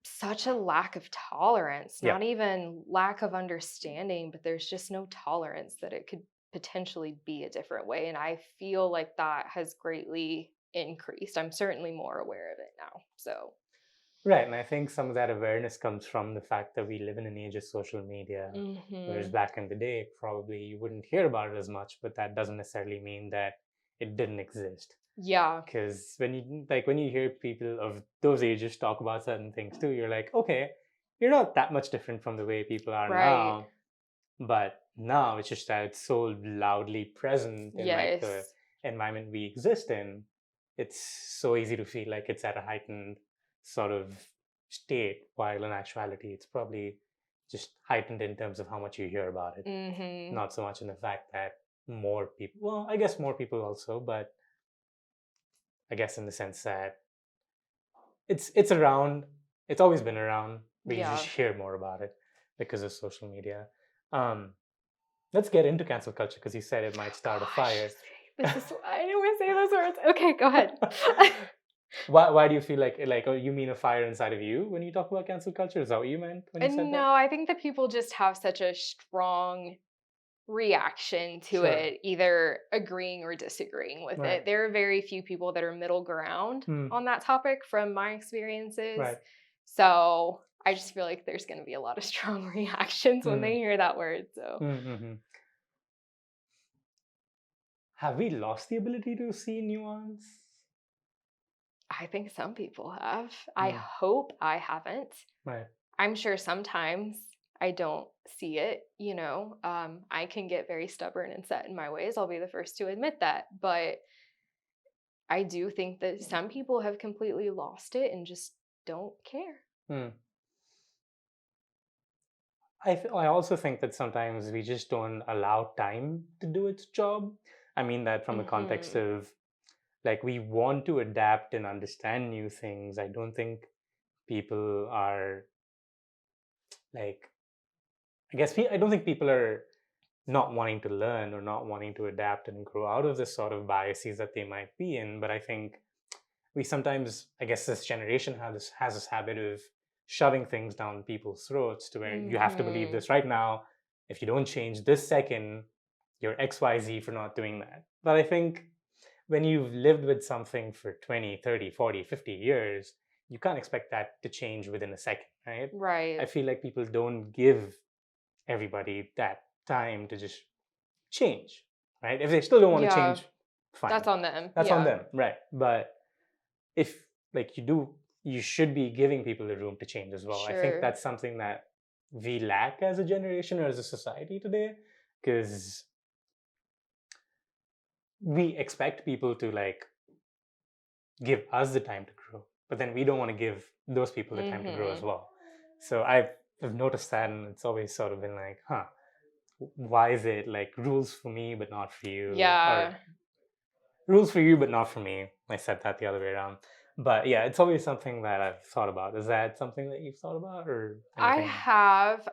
[SPEAKER 1] such a lack of tolerance, not even lack of understanding, but there's just no tolerance that it could potentially be a different way. And I feel like that has greatly increased. I'm certainly more aware of it now. So
[SPEAKER 2] Right. And I think some of that awareness comes from the fact that we live in an age of social media. Whereas back in the day, probably you wouldn't hear about it as much, but that doesn't necessarily mean that it didn't exist.
[SPEAKER 1] Yeah.
[SPEAKER 2] Because when you hear people of those ages talk about certain things too, you're like, okay, you're not that much different from the way people are now. But now it's just that it's so loudly present in like the environment we exist in. It's so easy to feel like it's at a heightened sort of state, while in actuality it's probably just heightened in terms of how much you hear about it. Not so much in the fact that more people, well, I guess more people also, but I guess in the sense that it's around, it's always been around, but you just hear more about it because of social media. Let's get into cancel culture because you said it might start a fire.
[SPEAKER 1] This is I didn't want to say those words. Okay, go ahead.
[SPEAKER 2] Why do you feel like oh, you mean a fire inside of you when you talk about cancel culture? Is that what you meant when you said that?
[SPEAKER 1] No, I think that people just have such a strong reaction to it, either agreeing or disagreeing with it. There are very few people that are middle ground on that topic from my experiences. So I just feel like there's going to be a lot of strong reactions when they hear that word. So
[SPEAKER 2] Have we lost the ability to see nuance?
[SPEAKER 1] I think some people have. I hope I haven't.
[SPEAKER 2] Right.
[SPEAKER 1] I'm sure sometimes I don't see it, I can get very stubborn and set in my ways. I'll be the first to admit that. But I do think that some people have completely lost it and just don't care.
[SPEAKER 2] I also think that sometimes we just don't allow time to do its job. I mean that from a context of like we want to adapt and understand new things. I don't think people are like I don't think people are not wanting to learn or not wanting to adapt and grow out of the sort of biases that they might be in. But I think we sometimes, I guess this generation has this habit of shoving things down people's throats to where you have to believe this right now. If you don't change this second, you're XYZ for not doing that. But I think when you've lived with something for 20, 30, 40, 50 years, you can't expect that to change within a second, right?
[SPEAKER 1] Right.
[SPEAKER 2] I feel like people don't give everybody that time to just change, right? If they still don't want to change, fine.
[SPEAKER 1] That's on them.
[SPEAKER 2] That's on them, right? But if like you should be giving people the room to change as well.
[SPEAKER 1] Sure.
[SPEAKER 2] I think that's something that we lack as a generation or as a society today, because we expect people to like give us the time to grow, but then we don't want to give those people the time to grow as well. So I've noticed that, and it's always sort of been like, why is it like rules for me but not for you?
[SPEAKER 1] Yeah.
[SPEAKER 2] Or rules for you but not for me. I said that the other way around. But yeah, it's always something that I've thought about. Is that something that you've thought about or anything?
[SPEAKER 1] I have.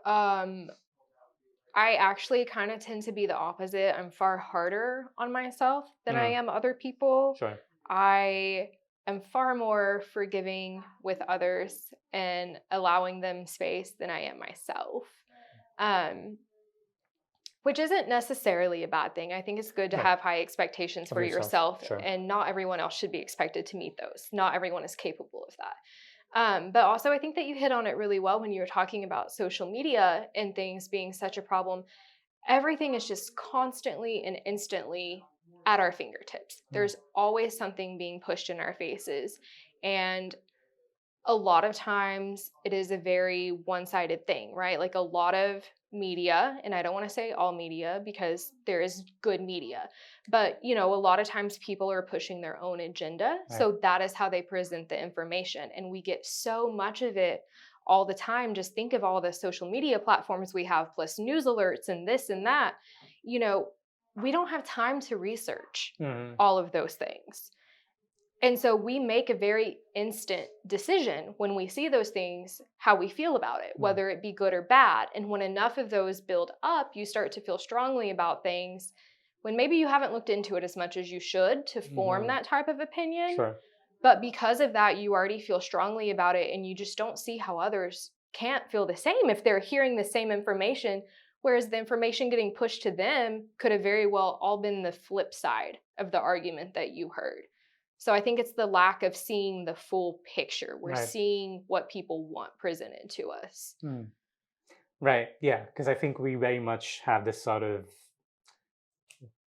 [SPEAKER 1] I actually kind of tend to be the opposite. I'm far harder on myself than I am other people.
[SPEAKER 2] Sure.
[SPEAKER 1] I am far more forgiving with others and allowing them space than I am myself. Which isn't necessarily a bad thing. I think it's good to have high expectations for yourself, and not everyone else should be expected to meet those. Not everyone is capable of that. But also, I think that you hit on it really well when you were talking about social media and things being such a problem. Everything is just constantly and instantly at our fingertips. There's always something being pushed in our faces. And a lot of times it is a very one-sided thing, right? Like a lot of media, and I don't want to say all media because there is good media, but a lot of times people are pushing their own agenda. Right. So that is how they present the information. And we get so much of it all the time. Just think of all the social media platforms we have, plus news alerts and this and that. We don't have time to research all of those things. And so we make a very instant decision when we see those things, how we feel about it, whether it be good or bad. And when enough of those build up, you start to feel strongly about things when maybe you haven't looked into it as much as you should to form that type of opinion.
[SPEAKER 2] Sure.
[SPEAKER 1] But because of that, you already feel strongly about it, and you just don't see how others can't feel the same if they're hearing the same information, whereas the information getting pushed to them could have very well all been the flip side of the argument that you heard. So I think it's the lack of seeing the full picture. We're seeing what people want presented to us.
[SPEAKER 2] Right. Yeah. Because I think we very much have this sort of,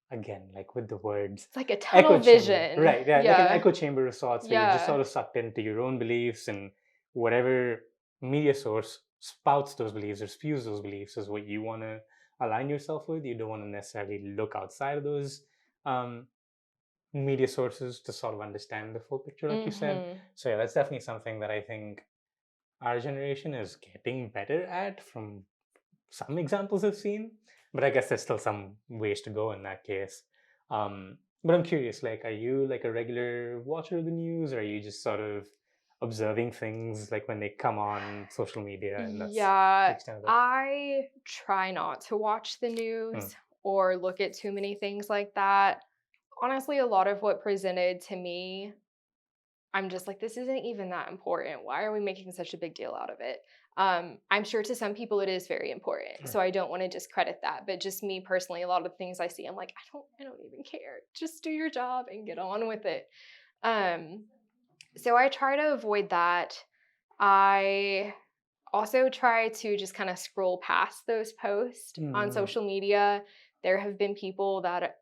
[SPEAKER 2] again, like with the words,
[SPEAKER 1] it's like a tunnel vision.
[SPEAKER 2] Chamber. Right. Yeah, like an echo chamber of sorts where you're just sort of sucked into your own beliefs, and whatever media source spouts those beliefs or spews those beliefs is what you want to align yourself with. You don't want to necessarily look outside of those media sources to sort of understand the full picture, like you said. So yeah, that's definitely something that I think our generation is getting better at from some examples I've seen. But I guess there's still some ways to go in that case. But I'm curious, like, are you like a regular watcher of the news, or are you just sort of observing things like when they come on social media? And that's the extent of it?
[SPEAKER 1] I try not to watch the news or look at too many things like that. Honestly, a lot of what presented to me, I'm just like, this isn't even that important. Why are we making such a big deal out of it? I'm sure to some people it is very important. So I don't want to discredit that. But just me personally, a lot of things I see, I'm like, I don't even care. Just do your job and get on with it. So I try to avoid that. I also try to just kind of scroll past those posts on social media. There have been people that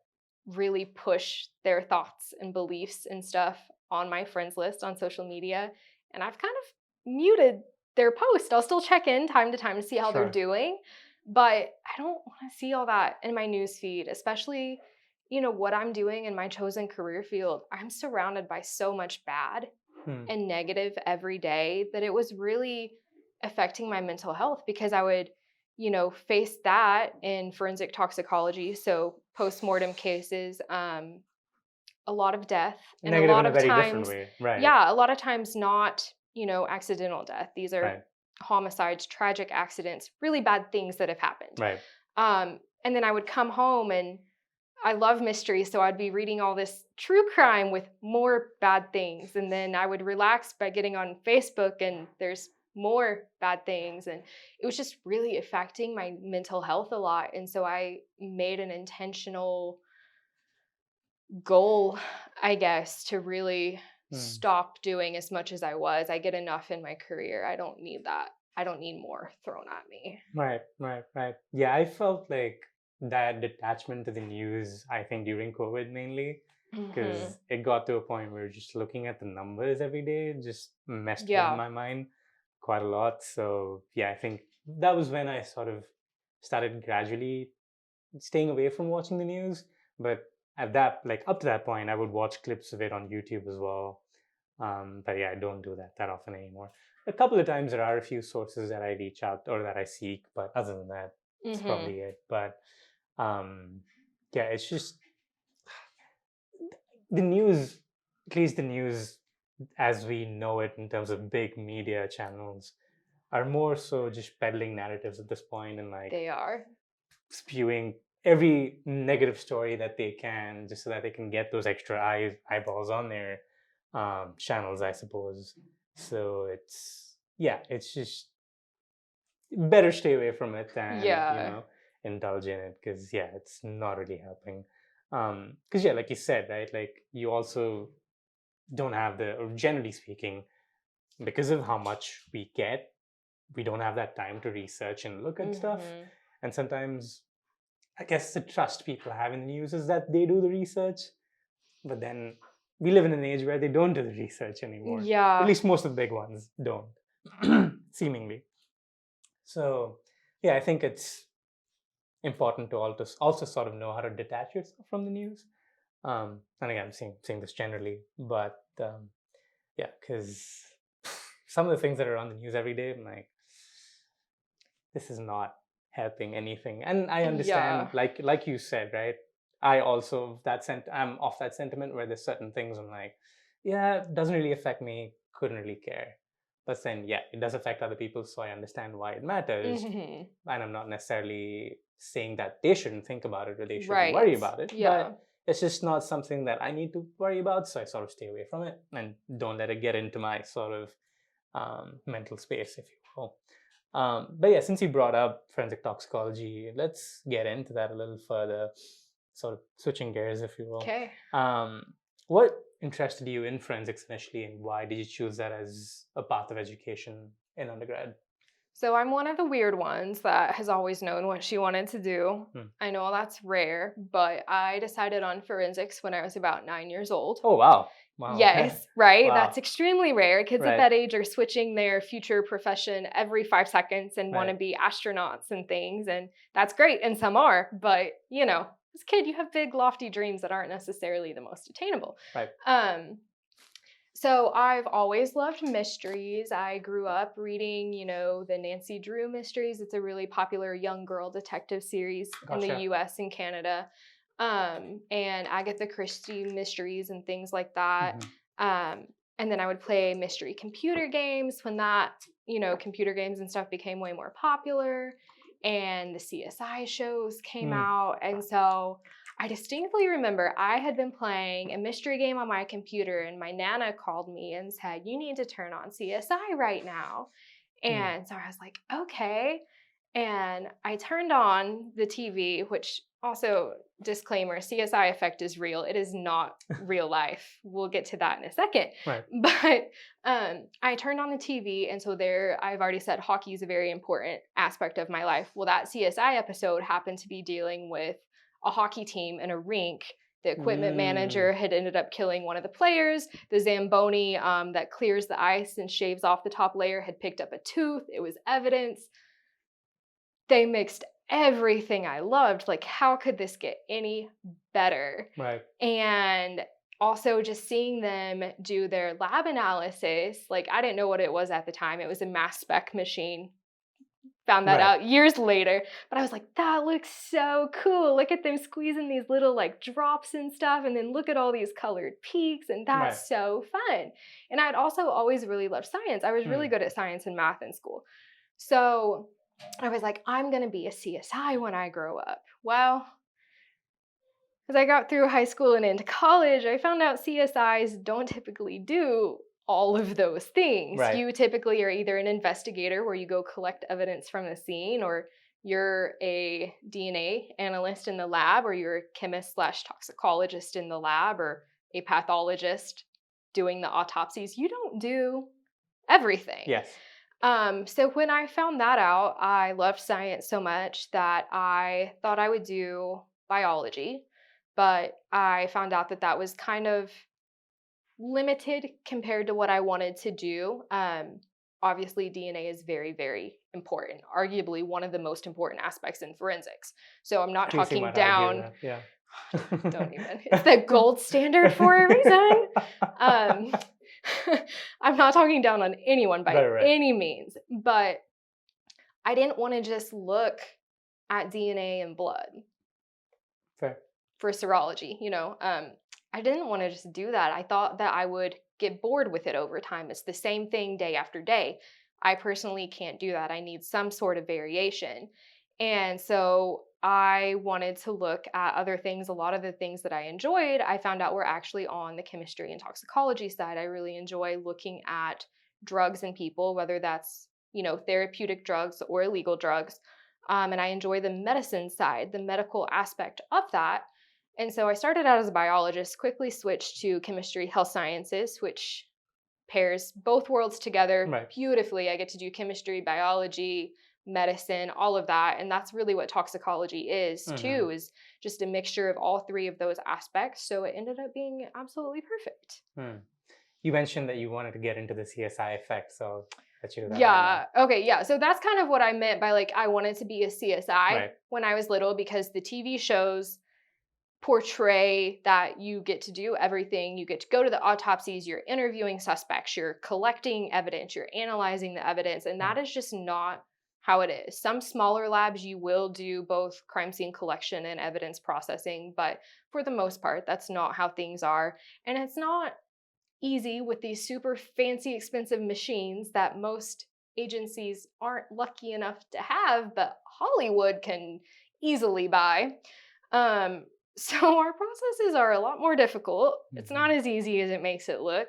[SPEAKER 1] really push their thoughts and beliefs and stuff on my friends list on social media. And I've kind of muted their post. I'll still check in time to time to see how they're doing, but I don't want to see all that in my news feed, especially, what I'm doing in my chosen career field. I'm surrounded by so much bad and negative every day that it was really affecting my mental health, because I would face that in forensic toxicology, so post-mortem cases, a lot of death, and
[SPEAKER 2] Negative in a very different way, right?
[SPEAKER 1] Yeah, a lot of times not, accidental death. These are homicides, tragic accidents, really bad things that have happened.
[SPEAKER 2] Right.
[SPEAKER 1] And then I would come home, and I love mystery, so I'd be reading all this true crime with more bad things, and then I would relax by getting on Facebook, and there's more bad things, and it was just really affecting my mental health a lot. And so I made an intentional goal, I guess, to really stop doing as much as I was. I get enough in my career. I don't need that. I don't need more thrown at me.
[SPEAKER 2] Right. Yeah, I felt like that detachment to the news, I think during COVID mainly, because it got to a point where just looking at the numbers every day just messed with my mind quite a lot. So yeah, I think that was when I sort of started gradually staying away from watching the news. But at that, like up to that point, I would watch clips of it on YouTube as well. But yeah, I don't do that often anymore. A couple of times there are a few sources that I reach out or that I seek, but other than that, it's probably it. But yeah, it's just the news, at least the news as we know it in terms of big media channels, are more so just peddling narratives at this point, and like
[SPEAKER 1] they are
[SPEAKER 2] spewing every negative story that they can just so that they can get those extra eyeballs on their channels, I suppose. So it's just better stay away from it than indulge in it, because it's not really helping. Because like you said, right, like you also don't have or generally speaking, because of how much we get, we don't have that time to research and look at stuff. And sometimes I guess the trust people have in the news is that they do the research, but then we live in an age where they don't do the research anymore.
[SPEAKER 1] Yeah.
[SPEAKER 2] At least most of the big ones don't, seemingly. So I think it's important to also sort of know how to detach yourself from the news. And again, I'm saying this generally, but because some of the things that are on the news every day, I'm like, this is not helping anything. And I understand, like you said, right? I also I'm off that sentiment where there's certain things I'm like, it doesn't really affect me, couldn't really care. But then it does affect other people, so I understand why it matters. And I'm not necessarily saying that they shouldn't think about it or they shouldn't worry about it. But it's just not something that I need to worry about, so I sort of stay away from it and don't let it get into my sort of mental space, if you will. But since you brought up forensic toxicology, let's get into that a little further, sort of switching gears, if you will.
[SPEAKER 1] Okay.
[SPEAKER 2] What interested you in forensics initially, and why did you choose that as a path of education in undergrad?
[SPEAKER 1] So I'm one of the weird ones that has always known what she wanted to do. I know that's rare, but I decided on forensics when I was about 9 years old.
[SPEAKER 2] Oh, wow.
[SPEAKER 1] Yes, right? Wow. That's extremely rare. Kids at that age are switching their future profession every 5 seconds and want to be astronauts and things. And that's great. And some are, but as a kid, you have big, lofty dreams that aren't necessarily the most attainable.
[SPEAKER 2] Right.
[SPEAKER 1] So I've always loved mysteries. I grew up reading, the Nancy Drew mysteries. It's a really popular young girl detective series in the US and Canada. And Agatha Christie mysteries and things like that. And then I would play mystery computer games when that, computer games and stuff became way more popular. And the CSI shows came out. And so I distinctly remember I had been playing a mystery game on my computer, and my Nana called me and said, "You need to turn on CSI right now." And so I was like, okay. And I turned on the TV, which also, disclaimer, CSI effect is real. It is not real life. We'll get to that in a second.
[SPEAKER 2] Right.
[SPEAKER 1] But I turned on the TV, and so there, I've already said hockey is a very important aspect of my life. Well, that CSI episode happened to be dealing with a hockey team in a rink The equipment manager had ended up killing one of the players. The Zamboni that clears the ice and shaves off the top layer had picked up a tooth. It was evidence. They mixed everything I loved. Like, how could this get any better?
[SPEAKER 2] Right.
[SPEAKER 1] And also just seeing them do their lab analysis, like, I didn't know what it was at the time. It was a mass spec machine. Found that out years later. But I was like, that looks so cool. Look at them squeezing these little like drops and stuff. And then look at all these colored peaks. And that's so fun. And I'd also always really loved science. I was really good at science and math in school. So I was like, I'm going to be a CSI when I grow up. Well, as I got through high school and into college, I found out CSIs don't typically do all of those things.
[SPEAKER 2] Right.
[SPEAKER 1] You typically are either an investigator where you go collect evidence from the scene, or you're a DNA analyst in the lab, or you're a chemist/toxicologist in the lab, or a pathologist doing the autopsies. You don't do everything.
[SPEAKER 2] Yes.
[SPEAKER 1] So when I found that out, I loved science so much that I thought I would do biology, but I found out that that was kind of limited compared to what I wanted to do. Obviously, DNA is very, very important, arguably one of the most important aspects in forensics. So I'm not talking down.
[SPEAKER 2] Yeah.
[SPEAKER 1] Don't even. It's the gold standard for a reason. I'm not talking down on anyone by any means, but I didn't want to just look at DNA and blood.
[SPEAKER 2] Fair.
[SPEAKER 1] For serology, I didn't want to just do that. I thought that I would get bored with it over time. It's the same thing day after day. I personally can't do that. I need some sort of variation. And so I wanted to look at other things. A lot of the things that I enjoyed, I found out were actually on the chemistry and toxicology side. I really enjoy looking at drugs in people, whether that's, therapeutic drugs or illegal drugs. And I enjoy the medicine side, the medical aspect of that. And so I started out as a biologist, quickly switched to chemistry, health sciences, which pairs both worlds together beautifully. I get to do chemistry, biology, medicine, all of that. And that's really what toxicology is too, is just a mixture of all three of those aspects. So it ended up being absolutely perfect.
[SPEAKER 2] You mentioned that you wanted to get into the CSI effect, so let's do that.
[SPEAKER 1] Yeah. Okay. Yeah. So that's kind of what I meant by like, I wanted to be a CSI when I was little, because the TV shows portray that you get to do everything. You get to go to the autopsies, you're interviewing suspects, you're collecting evidence, you're analyzing the evidence, and that is just not how it is. Some smaller labs, you will do both crime scene collection and evidence processing, but for the most part, that's not how things are. And it's not easy with these super fancy, expensive machines that most agencies aren't lucky enough to have, but Hollywood can easily buy. So our processes are a lot more difficult. It's not as easy as it makes it look.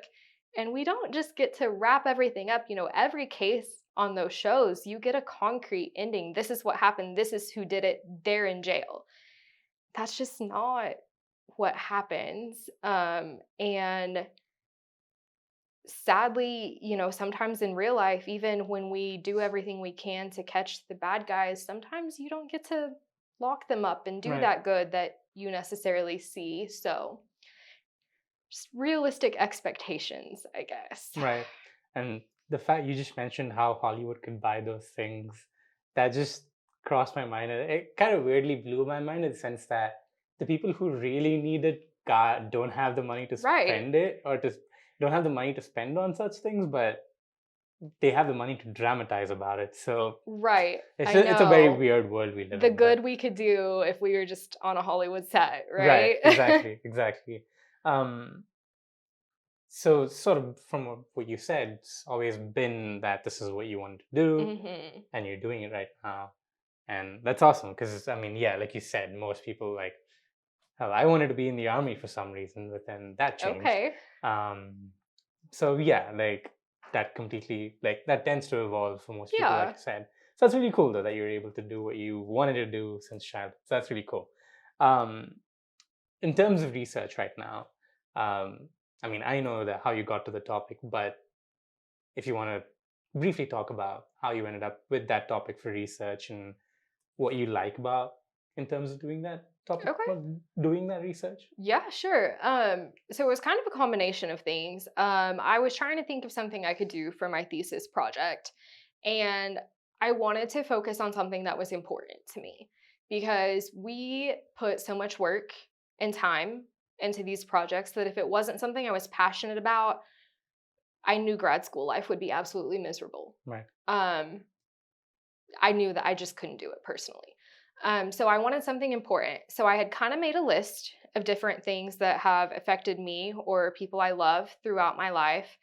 [SPEAKER 1] And we don't just get to wrap everything up. Every case on those shows, you get a concrete ending. This is what happened. This is who did it. They're in jail. That's just not what happens. And sadly, sometimes in real life, even when we do everything we can to catch the bad guys, sometimes you don't get to lock them up and do that good that you necessarily see. So just realistic expectations, I guess.
[SPEAKER 2] Right. And the fact you just mentioned how Hollywood could buy those things, that just crossed my mind. It kind of weirdly blew my mind in the sense that the people who really need it don't have the money to spend it, or don't have the money to spend on such things, but they have the money to dramatize about it. So it's a very weird world we live in.
[SPEAKER 1] The good we could do if we were just on a Hollywood set, right?
[SPEAKER 2] Exactly. So sort of from what you said, it's always been that this is what you want to do, and you're doing it right now. And that's awesome, because like you said, most people like, hell, I wanted to be in the army for some reason, but then that changed. So that completely, that tends to evolve for most people, like you said. So that's really cool though, that you're able to do what you wanted to do since childhood. So that's really cool. In terms of research right now, I know that how you got to the topic, but if you want to briefly talk about how you ended up with that topic for research and what you like about in terms of doing that topic,
[SPEAKER 1] Okay.
[SPEAKER 2] doing that research?
[SPEAKER 1] Yeah, sure. So it was kind of a combination of things. I was trying to think of something I could do for my thesis project, and I wanted to focus on something that was important to me because we put so much work and time into these projects that if it wasn't something I was passionate about, I knew grad school life would be absolutely miserable.
[SPEAKER 2] Right.
[SPEAKER 1] Um, I knew that I just couldn't do it personally. So I wanted something important. So I had kind of made a list of different things that have affected me or people I love throughout my life.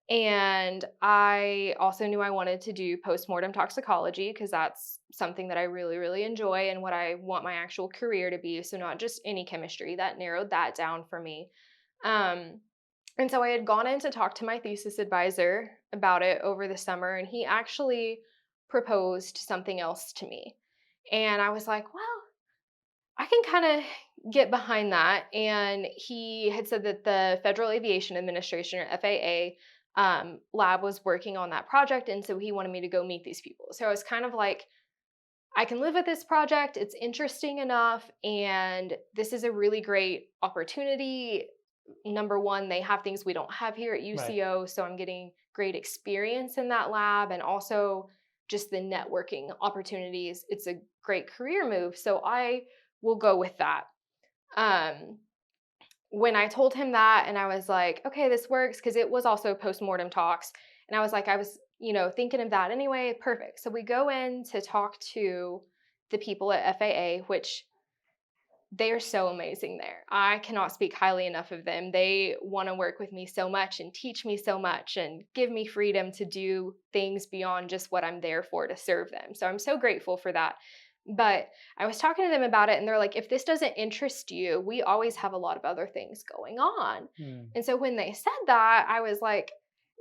[SPEAKER 1] And I also knew I wanted to do postmortem toxicology because that's something that I really, really enjoy and what I want my actual career to be. So not just any chemistry, that narrowed that down for me. Um, and so I had gone in to talk to my thesis advisor about it over the summer, and he actually proposed something else to me. And I was like, well, I can kind of get behind that. And he had said that the Federal Aviation Administration, or FAA, lab was working on that project. And so he wanted me to go meet these people. So I was kind of like, I can live with this project. It's interesting enough. And this is a really great opportunity. Number one, they have things we don't have here at UCO. Right. So I'm getting great experience in that lab and also just the networking opportunities. It's a great career move. So I will go with that. When I told him that and I was like, okay, this works, because it was also postmortem talks. And I was like, I was, thinking of that anyway. Perfect. So we go in to talk to the people at FAA, which they are so amazing there. I cannot speak highly enough of them. They want to work with me so much and teach me so much and give me freedom to do things beyond just what I'm there for to serve them. So I'm so grateful for that. But I was talking to them about it and they're like, if this doesn't interest you, we always have a lot of other things going on. And so when they said that, I was like,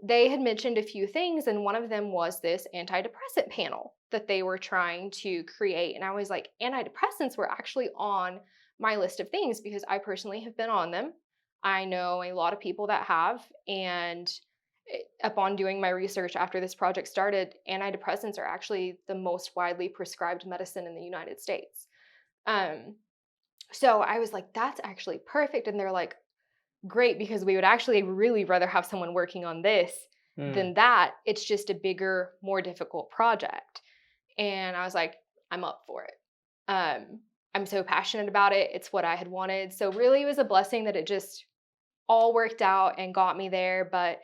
[SPEAKER 1] they had mentioned a few things, and one of them was this antidepressant panel that they were trying to create. And I was like, antidepressants were actually on my list of things because I personally have been on them. I know a lot of people that have, and upon doing my research after this project started, antidepressants are actually the most widely prescribed medicine in the United States. So I was like, that's actually perfect. And they're like, great, because we would actually really rather have someone working on this than that. It's just a bigger, more difficult project. And I was like, I'm up for it. I'm so passionate about it. It's what I had wanted. So really it was a blessing that it just all worked out and got me there. But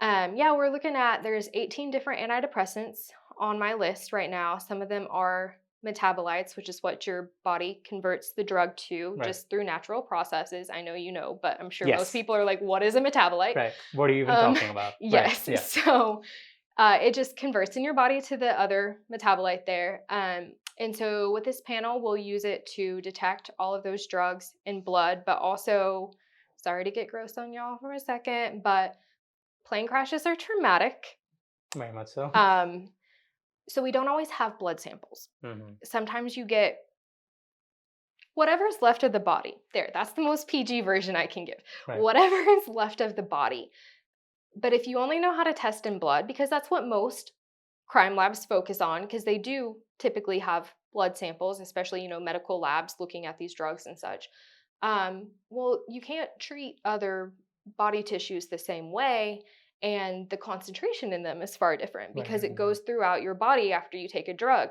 [SPEAKER 1] yeah, we're looking at, there's 18 different antidepressants on my list right now. Some of them are metabolites, which is what your body converts the drug to just through natural processes. I know you know, but I'm sure most people are like, what is a metabolite?
[SPEAKER 2] Right. What are you even talking about?
[SPEAKER 1] Yes.
[SPEAKER 2] Right. Yeah.
[SPEAKER 1] So it just converts in your body to the other metabolite there. And so with this panel, we'll use it to detect all of those drugs in blood, but also, sorry to get gross on y'all for a second, but plane crashes are traumatic.
[SPEAKER 2] Very much so.
[SPEAKER 1] So we don't always have blood samples. Sometimes you get whatever's left of the body. There, that's the most PG version I can give. Right. Whatever is left of the body. But if you only know how to test in blood, because that's what most crime labs focus on, because they do typically have blood samples, especially, medical labs looking at these drugs and such. Well, you can't treat other body tissues the same way, and the concentration in them is far different because it goes throughout your body after you take a drug.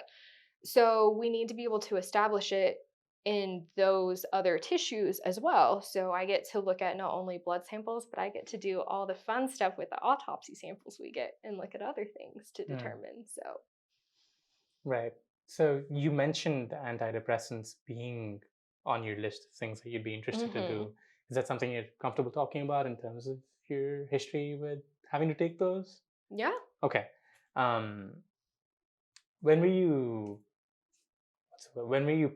[SPEAKER 1] So we need to be able to establish it in those other tissues as well. So I get to look at not only blood samples, but I get to do all the fun stuff with the autopsy samples we get and look at other things to determine. So
[SPEAKER 2] right. So you mentioned antidepressants being on your list of things that you'd be interested to do. Is that something you're comfortable talking about in terms of your history with having to take those?
[SPEAKER 1] Yeah.
[SPEAKER 2] Okay. When were you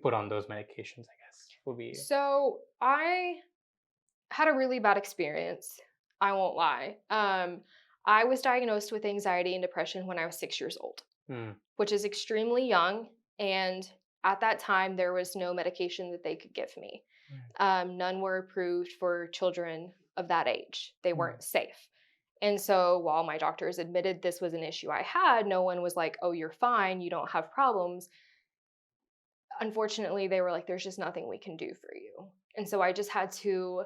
[SPEAKER 2] put on those medications, I guess, would be?
[SPEAKER 1] So I had a really bad experience. I won't lie. I was diagnosed with anxiety and depression when I was 6 years old, which is extremely young. And at that time, there was no medication that they could give me. None were approved for children of that age. They weren't safe. And so while my doctors admitted this was an issue I had, no one was like, oh, you're fine, you don't have problems. unfortunately, they were like, there's just nothing we can do for you. And so I just had to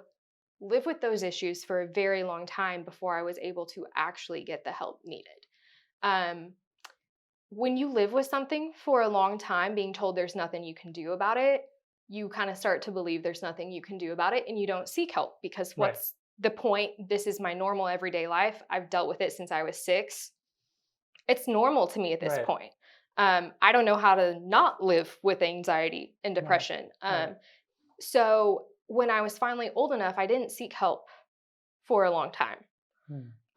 [SPEAKER 1] live with those issues for a very long time before I was able to actually get the help needed. Um, when you live with something for a long time, being told there's nothing you can do about it, you kind of start to believe there's nothing you can do about it, and you don't seek help because what's the point? This is my normal everyday life. I've dealt with it since I was 6. It's normal to me at this point. I don't know how to not live with anxiety and depression. So when I was finally old enough, I didn't seek help for a long time.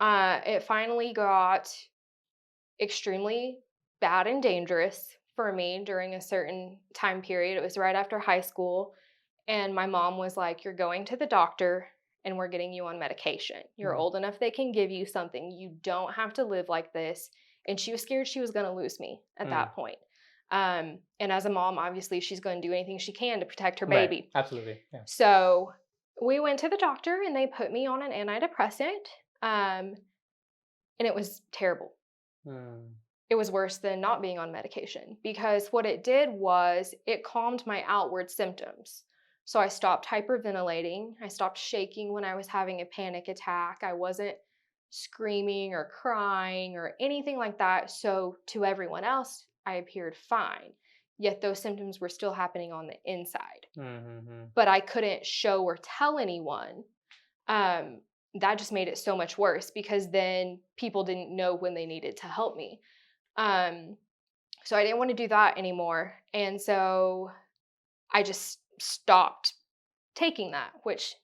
[SPEAKER 1] It finally got extremely bad and dangerous for me during a certain time period. It was right after high school, and my mom was like, you're going to the doctor and we're getting you on medication. You're old enough, they can give you something. You don't have to live like this. And she was scared she was going to lose me at that point. And as a mom, obviously, she's going to do anything she can to protect her baby.
[SPEAKER 2] Absolutely. Yeah.
[SPEAKER 1] So we went to the doctor and they put me on an antidepressant. And it was terrible. It was worse than not being on medication because what it did was it calmed my outward symptoms. So I stopped hyperventilating. I stopped shaking when I was having a panic attack. I wasn't screaming or crying or anything like that. So to everyone else, I appeared fine. Yet those symptoms were still happening on the inside. But I couldn't show or tell anyone. That just made it so much worse because then people didn't know when they needed to help me. So I didn't want to do that anymore. And so I just stopped taking that, which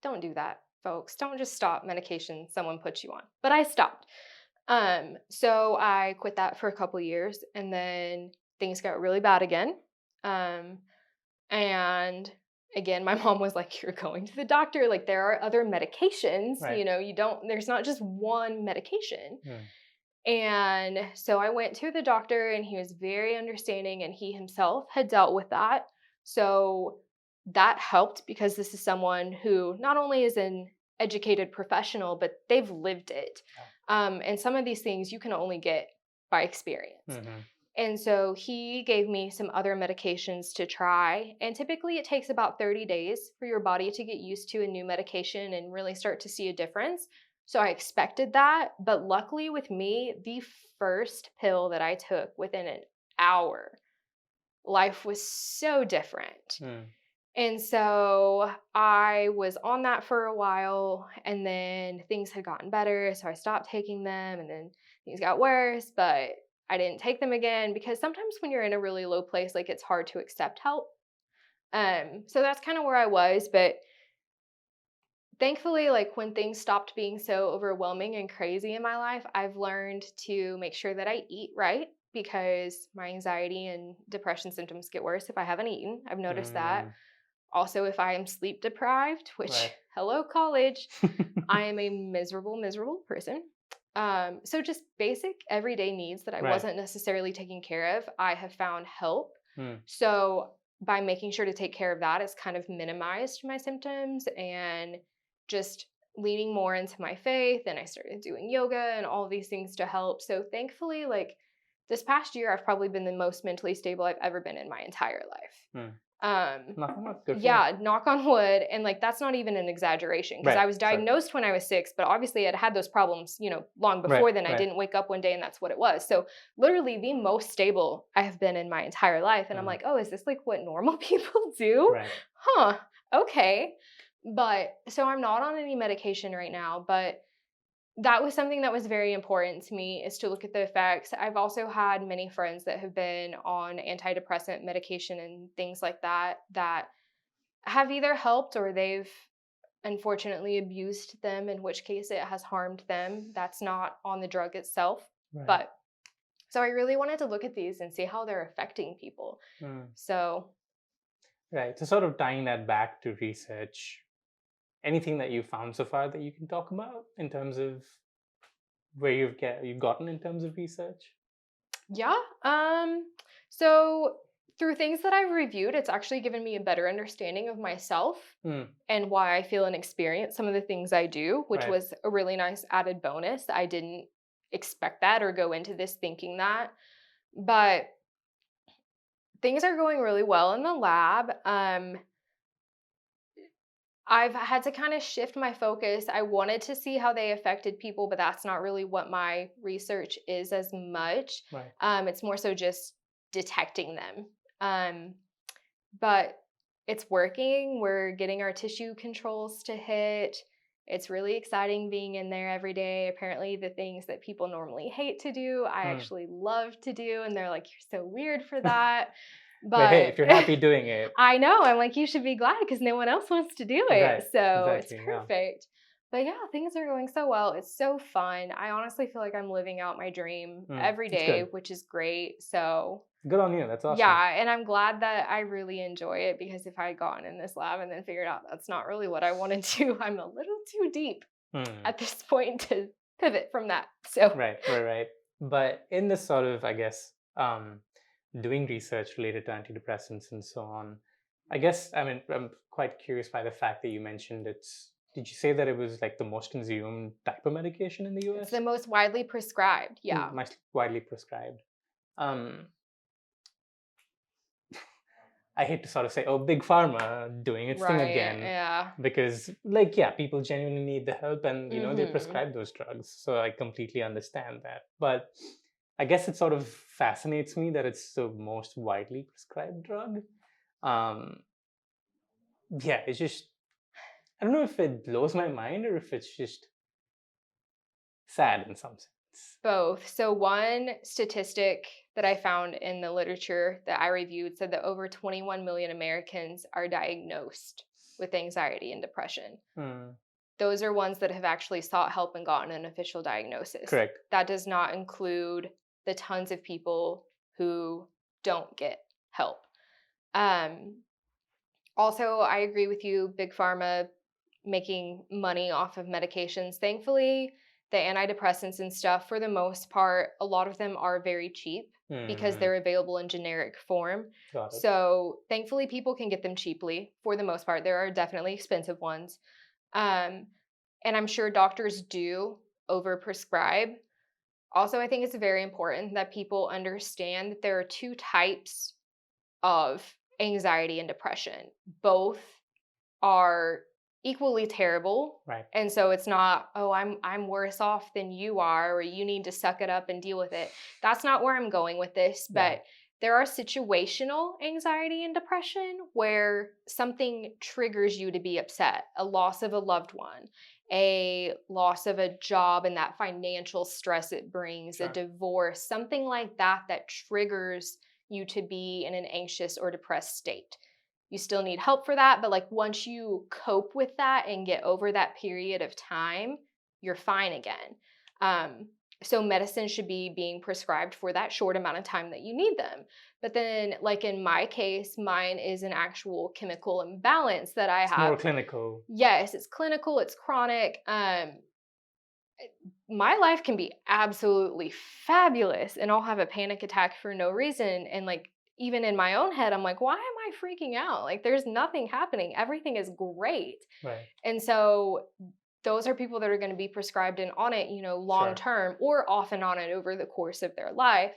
[SPEAKER 1] don't do that, folks. Don't just stop medication someone puts you on. But I stopped. So I quit that for a couple years and then things got really bad again. And again, my mom was like, you're going to the doctor. Like there are other medications, there's not just one medication. And so I went to the doctor and he was very understanding and he himself had dealt with that. So that helped because this is someone who not only is an educated professional, but they've lived it. And some of these things you can only get by experience. And so he gave me some other medications to try. And typically it takes about 30 days for your body to get used to a new medication and really start to see a difference. So I expected that. But luckily with me, the first pill that I took within an hour, life was so different. And so I was on that for a while and then things had gotten better. So I stopped taking them and then things got worse, but I didn't take them again because sometimes when you're in a really low place, like it's hard to accept help. So that's kind of where I was, but thankfully, like when things stopped being so overwhelming and crazy in my life, I've learned to make sure that I eat right because my anxiety and depression symptoms get worse if I haven't eaten. I've noticed that. Also, if I am sleep deprived, which, hello, college, I am a miserable, miserable person. So just basic everyday needs that I wasn't necessarily taking care of, I have found help. So by making sure to take care of that, it's kind of minimized my symptoms and just leaning more into my faith. And I started doing yoga and all of these things to help. So thankfully, like this past year, I've probably been the most mentally stable I've ever been in my entire life. Knock on wood. And like, that's not even an exaggeration because I was diagnosed when I was 6, but obviously I'd had those problems, long before then. I didn't wake up one day and that's what it was. So literally the most stable I have been in my entire life. And I'm like, oh, is this like what normal people do? Huh. Okay. But so I'm not on any medication right now, but that was something that was very important to me is to look at the effects. I've also had many friends that have been on antidepressant medication and things like that that have either helped or they've unfortunately abused them, in which case it has harmed them. That's not on the drug itself. But so I really wanted to look at these and see how they're affecting people. So
[SPEAKER 2] sort of tying that back to research, anything that you found so far that you can talk about in terms of where you've gotten in terms of research?
[SPEAKER 1] Yeah. So through things that I've reviewed, it's actually given me a better understanding of myself and why I feel and experience some of the things I do, which was a really nice added bonus. I didn't expect that or go into this thinking that. But Things are going really well in the lab. I've had to kind of shift my focus. I wanted to see how they affected people, but that's not really what my research is as much.
[SPEAKER 2] Right.
[SPEAKER 1] It's more so just detecting them. But it's working. We're getting our tissue controls to hit. It's really exciting being in there every day. Apparently, the things that people normally hate to do, I actually love to do. And they're like, you're so weird for that.
[SPEAKER 2] But hey,
[SPEAKER 1] But
[SPEAKER 2] if you're happy doing it.
[SPEAKER 1] I know. I'm like, you should be glad because no one else wants to do it.
[SPEAKER 2] Right,
[SPEAKER 1] So
[SPEAKER 2] exactly,
[SPEAKER 1] it's
[SPEAKER 2] yeah.
[SPEAKER 1] perfect. But yeah, things are going so well. It's so fun. I honestly feel like I'm living out my dream every
[SPEAKER 2] That's
[SPEAKER 1] day,
[SPEAKER 2] good.
[SPEAKER 1] which is great. So
[SPEAKER 2] Good on you. That's awesome.
[SPEAKER 1] yeah, and I'm glad that I really enjoy it because if I had gone in this lab and then figured out that's not really what I want to do, I'm a little too deep at this point to pivot from that. So
[SPEAKER 2] Right. But in this sort of, I guess, doing research related to antidepressants and so on, I guess, I mean, I'm quite curious by the fact that you mentioned did you say that it was like the most consumed type of medication in the US?
[SPEAKER 1] it's the most widely prescribed. Yeah.
[SPEAKER 2] Most widely prescribed. I hate to sort of say, oh, big pharma doing its thing again.
[SPEAKER 1] Yeah.
[SPEAKER 2] Because, like, yeah, people genuinely need the help and, they prescribe those drugs. So I completely understand that. But I guess it sort of fascinates me that it's the most widely prescribed drug. Yeah, it's just, I don't know if it blows my mind or if it's just sad in some sense.
[SPEAKER 1] Both. So one statistic that I found in the literature that I reviewed said that over 21 million Americans are diagnosed with anxiety and depression. Those are ones that have actually sought help and gotten an official diagnosis.
[SPEAKER 2] Correct.
[SPEAKER 1] That does not include the tons of people who don't get help. Also, I agree with you, Big Pharma making money off of medications. Thankfully, the antidepressants and stuff, for the most part, a lot of them are very cheap because they're available in generic form.
[SPEAKER 2] Got it.
[SPEAKER 1] So thankfully, people can get them cheaply for the most part. There are definitely expensive ones. And I'm sure doctors do overprescribe. Also, I think it's very important that people understand that there are two types of anxiety and depression. Both are equally terrible.
[SPEAKER 2] Right.
[SPEAKER 1] And so it's not, oh, I'm worse off than you are, or you need to suck it up and deal with it. That's not where I'm going with this, but there are situational anxiety and depression where something triggers you to be upset, a loss of a loved one, a loss of a job and that financial stress it brings, a divorce, something like that that triggers you to be in an anxious or depressed state. You still need help for that, but like once you cope with that and get over that period of time, you're fine again. So medicine should be being prescribed for that short amount of time that you need them. But then, like in my case, mine is an actual chemical imbalance that I have.
[SPEAKER 2] More clinical.
[SPEAKER 1] Yes, it's clinical, it's chronic. My life can be absolutely fabulous and I'll have a panic attack for no reason. And like, even in my own head, I'm like, why am I freaking out? Like, there's nothing happening. Everything is great.
[SPEAKER 2] Right.
[SPEAKER 1] And so those are people that are going to be prescribed and on it, long term or off and on it over the course of their life.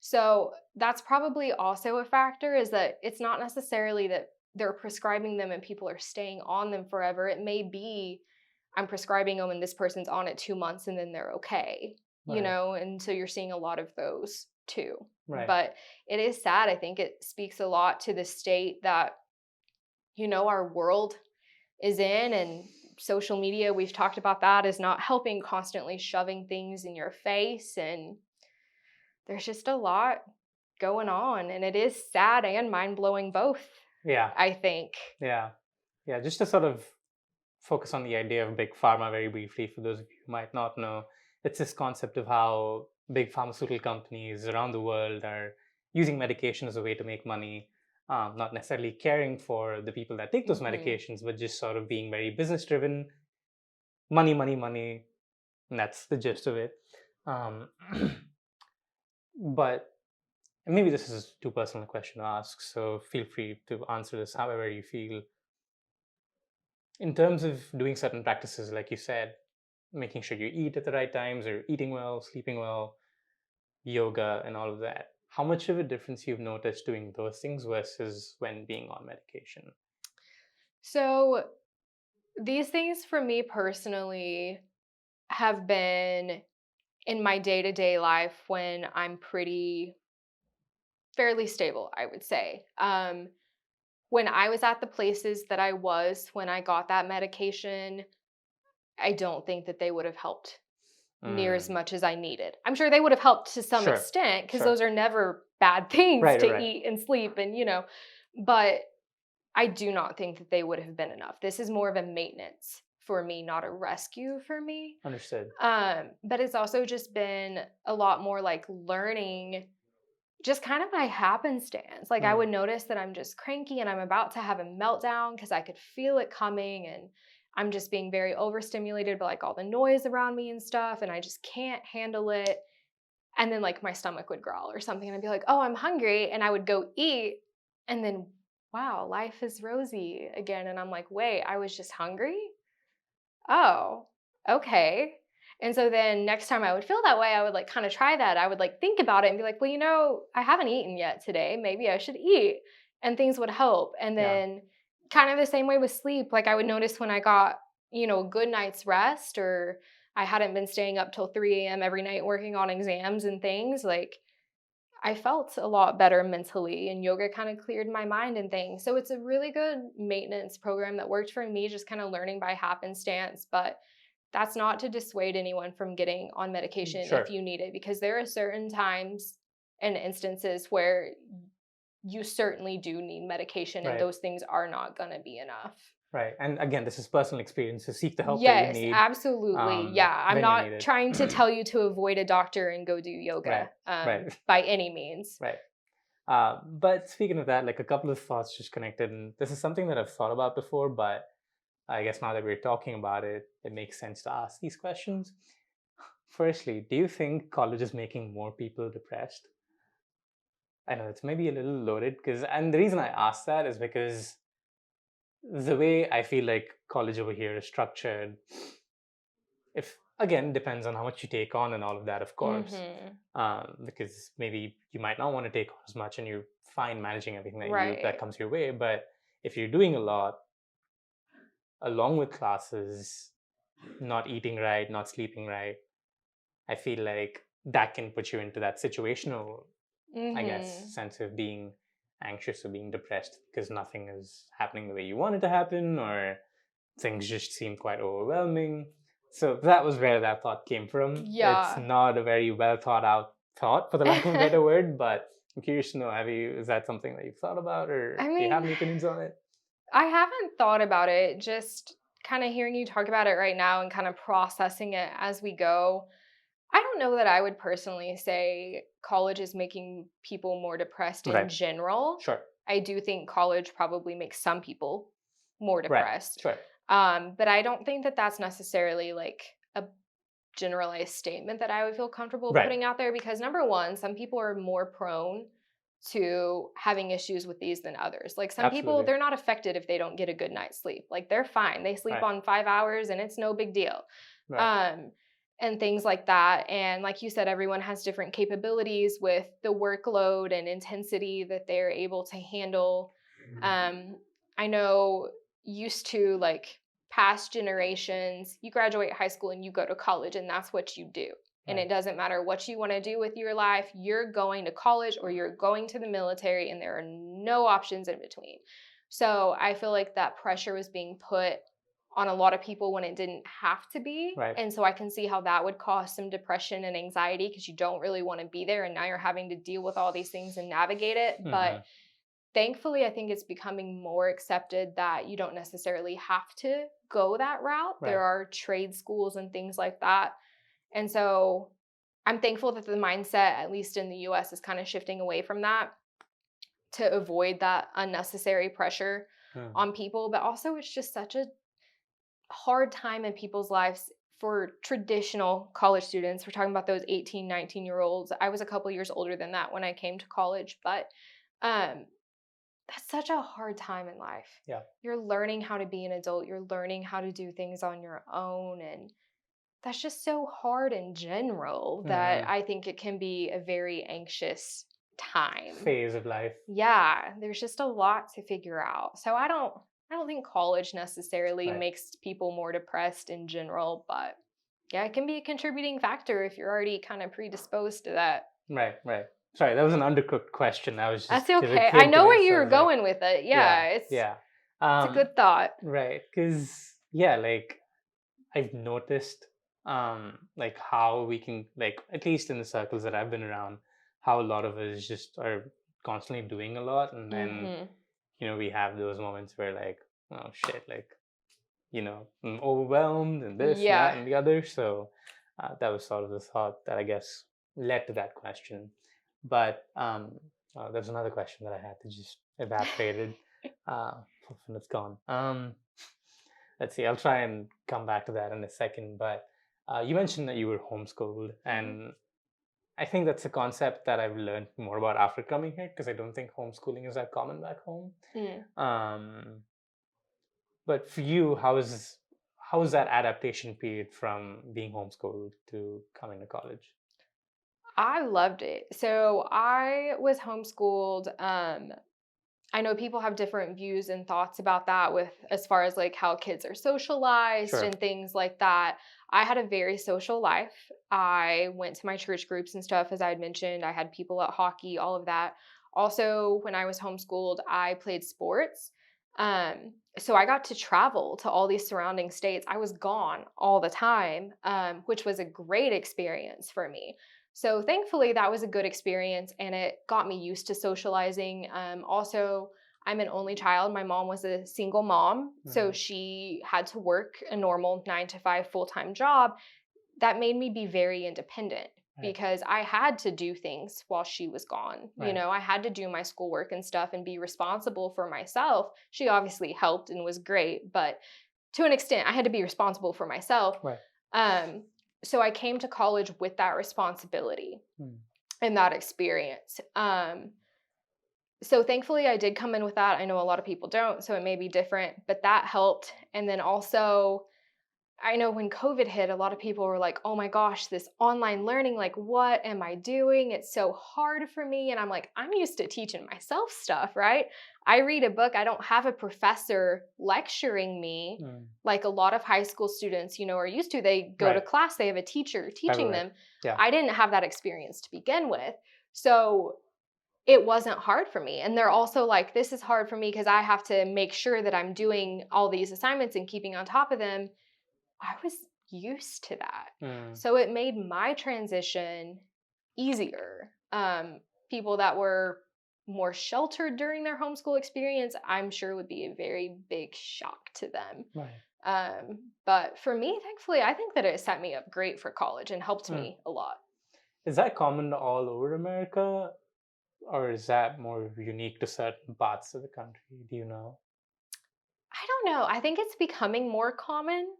[SPEAKER 1] So that's probably also a factor, is that it's not necessarily that they're prescribing them and people are staying on them forever. It may be, I'm prescribing them and this person's on it 2 months and then they're okay, and so you're seeing a lot of those too.
[SPEAKER 2] Right.
[SPEAKER 1] But it is sad. I think it speaks a lot to the state that, our world is in, and social media, we've talked about that, is not helping, constantly shoving things in your face. And there's just a lot going on, and it is sad and mind-blowing both.
[SPEAKER 2] Yeah.
[SPEAKER 1] I think.
[SPEAKER 2] Yeah. Just to sort of focus on the idea of big pharma very briefly, for those of you who might not know, it's this concept of how big pharmaceutical companies around the world are using medication as a way to make money, not necessarily caring for the people that take those medications, but just sort of being very business driven. Money, and that's the gist of it. But maybe this is too personal a question to ask, so feel free to answer this however you feel. In terms of doing certain practices, like you said, making sure you eat at the right times, or eating well, sleeping well, yoga, and all of that, how much of a difference you've noticed doing those things versus when being on medication?
[SPEAKER 1] So these things for me personally have been in my day-to-day life when I'm fairly stable, I would say. When I was at the places that I was when I got that medication, I don't think that they would have helped near as
[SPEAKER 2] Mm.
[SPEAKER 1] much as I needed. I'm sure they would have helped to some
[SPEAKER 2] Sure.
[SPEAKER 1] extent because
[SPEAKER 2] Sure.
[SPEAKER 1] those are never bad things
[SPEAKER 2] Right.
[SPEAKER 1] to
[SPEAKER 2] Right.
[SPEAKER 1] eat and sleep and, but I do not think that they would have been enough. This is more of a maintenance for me, not a rescue for me.
[SPEAKER 2] Understood.
[SPEAKER 1] But it's also just been a lot more like learning just kind of by happenstance. Like I would notice that I'm just cranky and I'm about to have a meltdown because I could feel it coming and I'm just being very overstimulated by like all the noise around me and stuff and I just can't handle it. And then like my stomach would growl or something and I'd be like, "Oh, I'm hungry." And I would go eat and then wow, life is rosy again and I'm like, "Wait, I was just hungry?" Oh, okay. And so then next time I would feel that way, I would like kind of try that. I would like think about it and be like, well, I haven't eaten yet today. Maybe I should eat. And things would help. And
[SPEAKER 2] Yeah.
[SPEAKER 1] then kind of the same way with sleep. Like I would notice when I got, a good night's rest or I hadn't been staying up till 3 a.m. every night working on exams and things, like I felt a lot better mentally and yoga kind of cleared my mind and things. So it's a really good maintenance program that worked for me, just kind of learning by happenstance. But that's not to dissuade anyone from getting on medication
[SPEAKER 2] Sure.
[SPEAKER 1] if you need it, because there are certain times and instances where you certainly do need medication and
[SPEAKER 2] Right.
[SPEAKER 1] those things are not going to be enough.
[SPEAKER 2] Right. And again, this is personal experience. So seek the help that you
[SPEAKER 1] Yes,
[SPEAKER 2] need
[SPEAKER 1] absolutely. Yeah, I'm
[SPEAKER 2] when you need
[SPEAKER 1] not
[SPEAKER 2] it.
[SPEAKER 1] trying to tell you to avoid a doctor and go do yoga
[SPEAKER 2] Right.
[SPEAKER 1] by any means.
[SPEAKER 2] Right. But speaking of that, like a couple of thoughts just connected, and this is something that I've thought about before, but I guess now that we're talking about it, it makes sense to ask these questions. Firstly, do you think college is making more people depressed? I know it's maybe a little loaded and the reason I ask that is because the way I feel like college over here is structured, if again depends on how much you take on and all of that, of course, because maybe you might not want to take on as much and you're fine managing everything that
[SPEAKER 1] Right.
[SPEAKER 2] comes your way. But if you're doing a lot along with classes, not eating right, not sleeping right, I feel like that can put you into that situational, I guess, sense of being anxious or being depressed because nothing is happening the way you want it to happen, or things just seem quite overwhelming. So that was where that thought came from. It's
[SPEAKER 1] Yeah.
[SPEAKER 2] not a very well thought out thought, for the lack of a better word, but I'm curious to know, is that something that you've thought about, or
[SPEAKER 1] I
[SPEAKER 2] do you have
[SPEAKER 1] mean,
[SPEAKER 2] any opinions on it?
[SPEAKER 1] I haven't thought about it, just kind of hearing you talk about it right now and kind of processing it as we go. I don't know that I would personally say college is making people more depressed in
[SPEAKER 2] Right.
[SPEAKER 1] general.
[SPEAKER 2] Sure.
[SPEAKER 1] I do think college probably makes some people more
[SPEAKER 2] Right.
[SPEAKER 1] depressed.
[SPEAKER 2] Sure.
[SPEAKER 1] But I don't think that that's necessarily like a generalized statement that I would feel comfortable
[SPEAKER 2] Right.
[SPEAKER 1] putting out there because number one, some people are more prone to having issues with these than others. Like some people,
[SPEAKER 2] Absolutely.
[SPEAKER 1] they're not affected if they don't get a good night's sleep. Like they're fine. They sleep
[SPEAKER 2] Right.
[SPEAKER 1] on 5 hours and it's no big deal.
[SPEAKER 2] Right.
[SPEAKER 1] And things like that. And like you said, everyone has different capabilities with the workload and intensity that they're able to handle. I know used to like past generations, you graduate high school and you go to college and that's what you do. And it doesn't matter what you want to do with your life, you're going to college or you're going to the military and there are no options in between. So I feel like that pressure was being put on a lot of people when it didn't have to be.
[SPEAKER 2] Right.
[SPEAKER 1] And so I can see how that would cause some depression and anxiety because you don't really want to be there and now you're having to deal with all these things and navigate it. But thankfully, I think it's becoming more accepted that you don't necessarily have to go that route.
[SPEAKER 2] Right.
[SPEAKER 1] There are trade schools and things like that. And so I'm thankful that the mindset, at least in the US, is kind of shifting away from that to avoid that unnecessary pressure on people. But also, it's just such a hard time in people's lives for traditional college students. We're talking about those 18, 19-year-olds. I was a couple years older than that when I came to college, but that's such a hard time in life.
[SPEAKER 2] Yeah.
[SPEAKER 1] You're learning how to be an adult. You're learning how to do things on your own. And that's just so hard in general that I think it can be a very anxious time.
[SPEAKER 2] Phase of life.
[SPEAKER 1] Yeah, there's just a lot to figure out. So I don't think college necessarily makes people more depressed in general, but yeah, it can be a contributing factor if you're already kind of predisposed to that.
[SPEAKER 2] Right. Sorry, that was an undercooked question. I was just
[SPEAKER 1] That's okay. I know where you were
[SPEAKER 2] like,
[SPEAKER 1] going with it. Yeah, it's a good thought.
[SPEAKER 2] Right, because like I've noticed like how we can, like, at least in the circles that I've been around, how a lot of us just are constantly doing a lot, and then we have those moments where, like, oh shit, like, I'm overwhelmed and this and that
[SPEAKER 1] Yeah.
[SPEAKER 2] and the other. So that was sort of the thought that I guess led to that question. But there's another question that I had to just evaporated. And it's gone. Let's see. I'll try and come back to that in a second. But you mentioned that you were homeschooled, and I think that's a concept that I've learned more about after coming here, because I don't think homeschooling is that common back home. But for you, how is that adaptation period from being homeschooled to coming to college?
[SPEAKER 1] I loved it. So I was homeschooled. I know people have different views and thoughts about that with as far as like how kids are socialized
[SPEAKER 2] Sure.
[SPEAKER 1] and things like that. I had a very social life. I went to my church groups and stuff, as I had mentioned. I had people at hockey, all of that. Also, when I was homeschooled, I played sports. So I got to travel to all these surrounding states. I was gone all the time, which was a great experience for me. So thankfully, that was a good experience, and it got me used to socializing. Also, I'm an only child. My mom was a single mom, so she had to work a normal 9 to 5 full-time job. That made me be very independent because I had to do things while she was gone. I had to do my schoolwork and stuff and be responsible for myself. She obviously helped and was great, but to an extent, I had to be responsible for myself. So I came to college with that responsibility and that experience. So thankfully I did come in with that. I know a lot of people don't, so it may be different, but that helped. And then also, I know when COVID hit, a lot of people were like, oh my gosh, this online learning, like, what am I doing? It's so hard for me. And I'm like, I'm used to teaching myself stuff, right? I read a book. I don't have a professor lecturing me like a lot of high school students, are used to. They go to class, they have a teacher teaching them. I didn't have that experience to begin with. So it wasn't hard for me. And they're also like, this is hard for me because I have to make sure that I'm doing all these assignments and keeping on top of them. I was used to that. So it made my transition easier. People that were more sheltered during their homeschool experience, I'm sure would be a very big shock to them. But for me, thankfully, I think that it set me up great for college and helped me a lot.
[SPEAKER 2] Is that common all over America, or is that more unique to certain parts of the country? Do you know?
[SPEAKER 1] I don't know. I think it's becoming more common.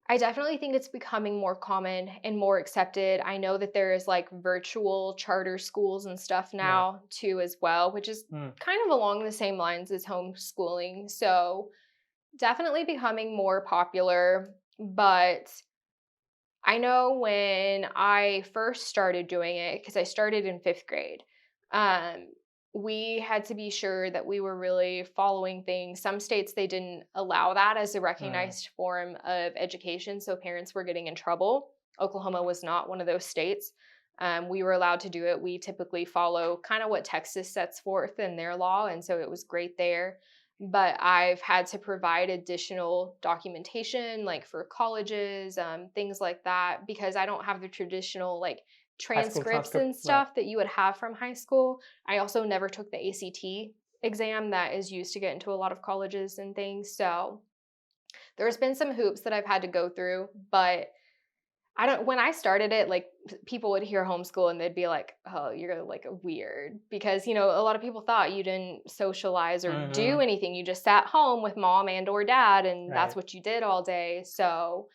[SPEAKER 1] I definitely think it's becoming more common and more accepted. I know that there is like virtual charter schools and stuff now too as well, which is kind of along the same lines as homeschooling. So definitely becoming more popular. But I know when I first started doing it, because I started in 5th grade, we had to be sure that we were really following things. Some states, they didn't allow that as a recognized form of education, so parents were getting in trouble. Oklahoma was not one of those states. We were allowed to do it. We typically follow kind of what Texas sets forth in their law, and so it was great there. But I've had to provide additional documentation, like for colleges, things like that, because I don't have the traditional like transcripts and stuff that you would have from high school. I also never took the ACT exam that is used to get into a lot of colleges and things. So there's been some hoops that I've had to go through, but when I started it, like people would hear homeschool and they'd be like, oh, you're like weird, because, a lot of people thought you didn't socialize or do anything. You just sat home with mom and or dad, and that's what you did all day. So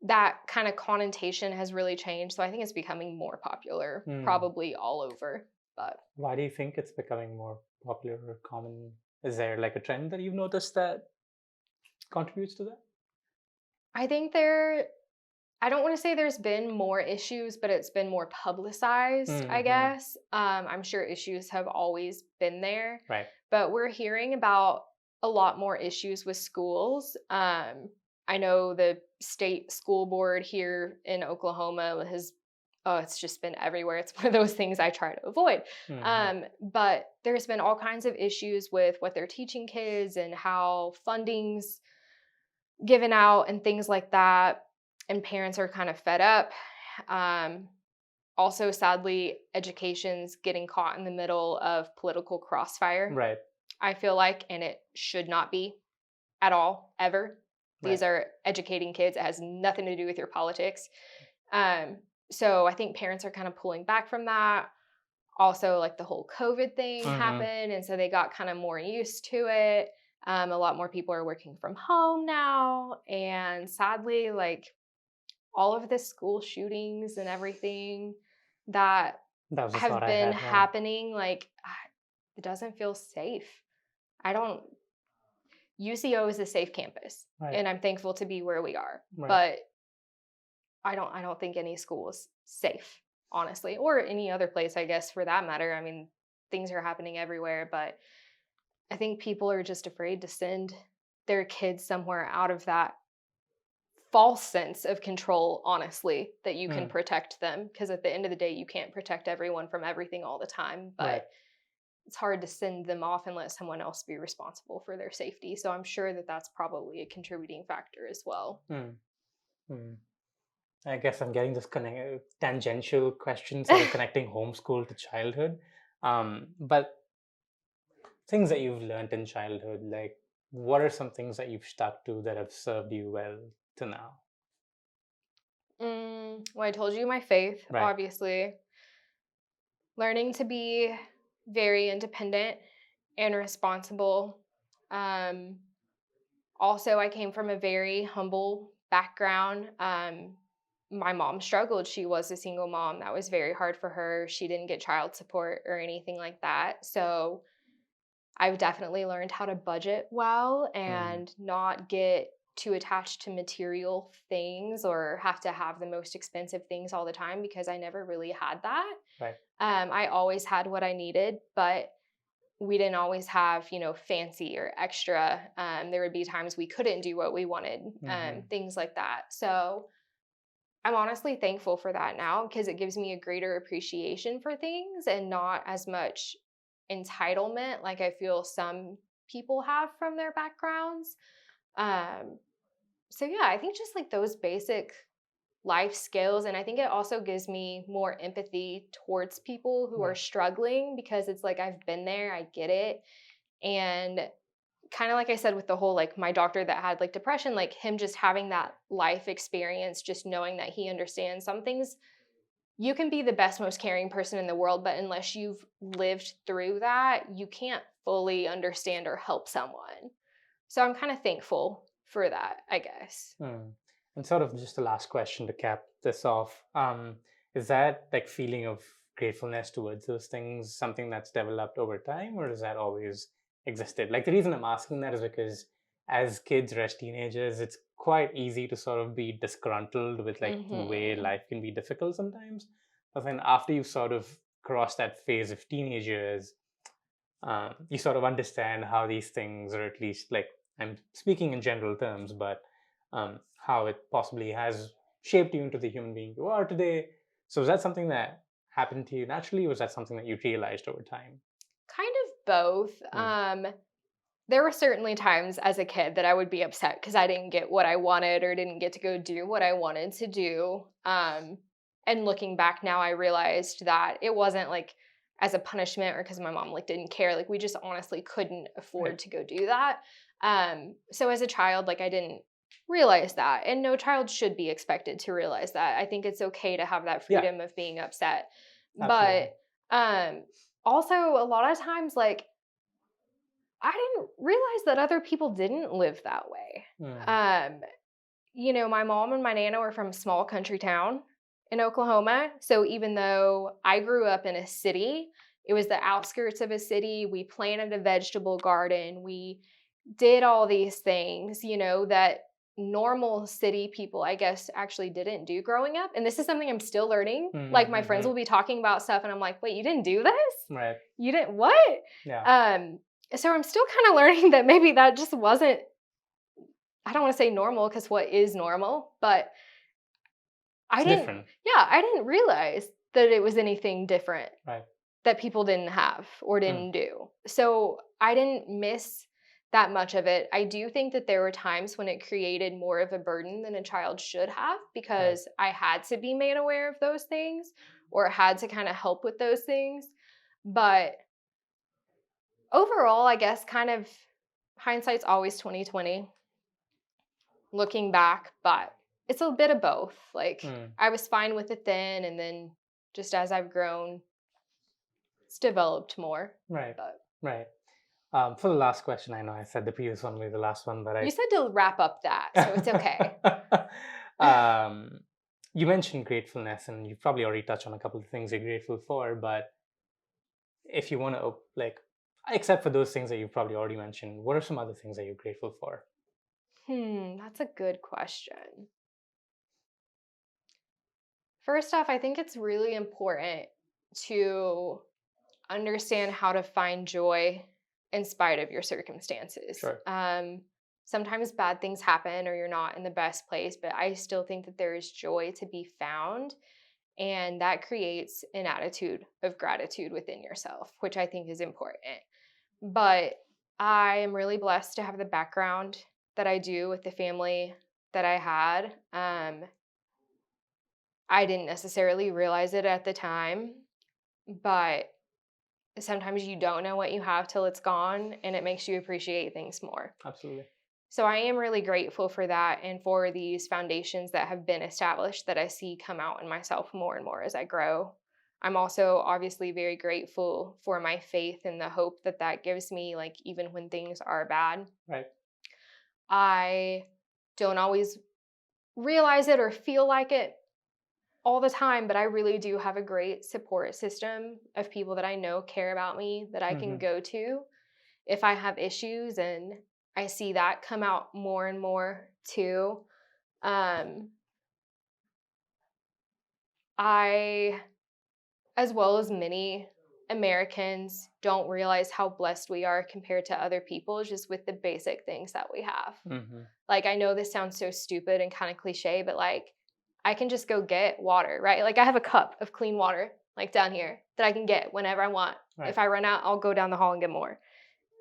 [SPEAKER 1] that kind of connotation has really changed. So I think it's becoming more popular, probably all over. But
[SPEAKER 2] why do you think it's becoming more popular or common? Is there like a trend that you've noticed that contributes to that?
[SPEAKER 1] I think there I don't want to say there's been more issues, but it's been more publicized, I guess. I'm sure issues have always been there.
[SPEAKER 2] Right.
[SPEAKER 1] But we're hearing about a lot more issues with schools. I know the state school board here in Oklahoma it's just been everywhere. It's one of those things I try to avoid. But there's been all kinds of issues with what they're teaching kids and how funding's given out and things like that. And parents are kind of fed up. Also, sadly, education's getting caught in the middle of political crossfire.
[SPEAKER 2] Right.
[SPEAKER 1] I feel like, and it should not be at all, ever. These are educating kids. It has nothing to do with your politics. So I think parents are kind of pulling back from that. Also, like the whole COVID thing happened, and so they got kind of more used to it. A lot more people are working from home now, and sadly, like all of the school shootings and everything that have been happening, like it doesn't feel safe. UCO is a safe campus, and I'm thankful to be where we are. But I don't think any school is safe, honestly, or any other place, I guess, for that matter. I mean, things are happening everywhere, but I think people are just afraid to send their kids somewhere out of that false sense of control, honestly, that you can protect them. Because at the end of the day, you can't protect everyone from everything all the time, but it's hard to send them off and let someone else be responsible for their safety. So I'm sure that that's probably a contributing factor as well.
[SPEAKER 2] I guess I'm getting this tangential question, sort of connecting homeschool to childhood. But things that you've learned in childhood, like what are some things that you've stuck to that have served you well to now?
[SPEAKER 1] Well, I told you my faith, obviously. Learning to be very independent and responsible. Also, I came from a very humble background. My mom struggled. She was a single mom. That was very hard for her. She didn't get child support or anything like that. So I've definitely learned how to budget well and not get too attached to material things or have to have the most expensive things all the time, because I never really had that. I always had what I needed, but we didn't always have, fancy or extra. There would be times we couldn't do what we wanted, things like that. So I'm honestly thankful for that now, because it gives me a greater appreciation for things and not as much entitlement like I feel some people have from their backgrounds. So yeah, I think just like those basic life skills, and I think it also gives me more empathy towards people who are struggling, because it's like I've been there, I get it. And kind of like I said with the whole, like my doctor that had like depression, like him just having that life experience, just knowing that he understands some things. You can be the best, most caring person in the world, but unless you've lived through that, you can't fully understand or help someone. So I'm kind of thankful for that, I guess.
[SPEAKER 2] And sort of just the last question to cap this off, is that like feeling of gratefulness towards those things something that's developed over time, or has that always existed? Like the reason I'm asking that is because as kids or as teenagers, it's quite easy to sort of be disgruntled with like the way life can be difficult sometimes. But then after you sort of cross that phase of teenage years, you sort of understand how these things, or at least like I'm speaking in general terms, but how it possibly has shaped you into the human being you are today. So is that something that happened to you naturally, or was that something that you realized over time?
[SPEAKER 1] Kind of both. There were certainly times as a kid that I would be upset because I didn't get what I wanted or didn't get to go do what I wanted to do. And looking back now, I realized that it wasn't like as a punishment or because my mom like didn't care. Like we just honestly couldn't afford to go do that. So as a child, like I didn't realize that, and no child should be expected to realize that. I think it's okay to have that freedom of being upset.
[SPEAKER 2] Absolutely.
[SPEAKER 1] But also a lot of times, like I didn't realize that other people didn't live that way. My mom and my nana were from a small country town in Oklahoma. So even though I grew up in a city, it was the outskirts of a city. We planted a vegetable garden. We did all these things, that normal city people, I guess, actually didn't do growing up. And this is something I'm still learning. Like my friends will be talking about stuff and I'm like, wait, you didn't do this?
[SPEAKER 2] Right.
[SPEAKER 1] You didn't what?
[SPEAKER 2] Yeah.
[SPEAKER 1] So I'm still kind of learning that maybe that just wasn't, I don't want to say normal because what is normal, but I didn't realize that it was anything different that people didn't have or didn't do. So I didn't miss that much of it. I do think that there were times when it created more of a burden than a child should have because I had to be made aware of those things or had to kind of help with those things. But overall, I guess kind of hindsight's always 20/20 looking back, but it's a bit of both. Like I was fine with it then, and then just as I've grown, it's developed more.
[SPEAKER 2] Right.
[SPEAKER 1] But.
[SPEAKER 2] Right. For the last question, I know I said the previous one will be the last one, but
[SPEAKER 1] you said to wrap up that, so it's okay.
[SPEAKER 2] You mentioned gratefulness, and you probably already touched on a couple of things you're grateful for. But if you want to, like, except for those things that you've probably already mentioned, what are some other things that you're grateful for?
[SPEAKER 1] That's a good question. First off, I think it's really important to understand how to find joy in spite of your circumstances.
[SPEAKER 2] Sure.
[SPEAKER 1] Sometimes bad things happen or you're not in the best place, but I still think that there is joy to be found. And that creates an attitude of gratitude within yourself, which I think is important. But I am really blessed to have the background that I do with the family that I had. I didn't necessarily realize it at the time, but sometimes you don't know what you have till it's gone, and it makes you appreciate things more.
[SPEAKER 2] Absolutely.
[SPEAKER 1] So I am really grateful for that and for these foundations that have been established that I see come out in myself more and more as I grow. I'm also obviously very grateful for my faith and the hope that that gives me, like, even when things are bad.
[SPEAKER 2] Right.
[SPEAKER 1] I don't always realize it or feel like it all the time, but I really do have a great support system of people that I know care about me that I can go to if I have issues, and I see that come out more and more too. I, as well as many Americans, don't realize how blessed we are compared to other people just with the basic things that we have. Like, I know this sounds so stupid and kind of cliche, but like, I can just go get water, right? Like, I have a cup of clean water, like, down here that I can get whenever I want. Right. If I run out, I'll go down the hall and get more.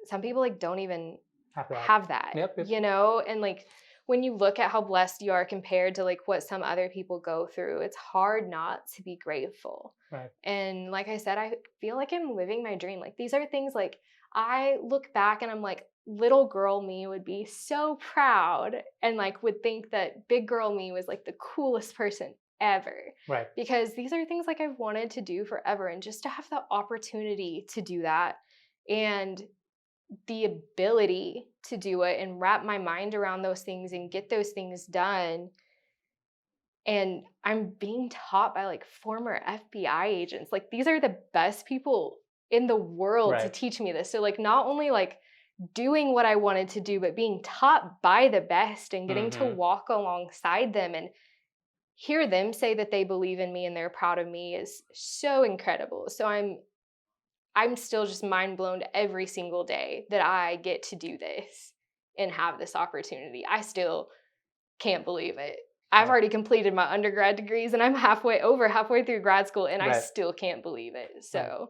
[SPEAKER 1] Some people, like, don't even have that. Yep. You know? And, like, when you look at how blessed you are compared to, like, what some other people go through, it's hard not to be grateful. Right. And like I said, I feel like I'm living my dream. Like, these are things, like, I look back and I'm like, little girl me would be so proud and, like, would think that big girl me was, like, the coolest person ever. Right. Because these are things, like, I've wanted to do forever, and just to have the opportunity to do that and the ability to do it and wrap my mind around those things and get those things done. And I'm being taught by, like, former FBI agents. Like, these are the best people in the world to teach me this. So, like, not only, like, doing what I wanted to do, but being taught by the best and getting to walk alongside them and hear them say that they believe in me and they're proud of me is so incredible. So I'm still just mind blown every single day that I get to do this and have this opportunity. I still can't believe it. I've already completed my undergrad degrees and I'm halfway through grad school, and I still can't believe it. So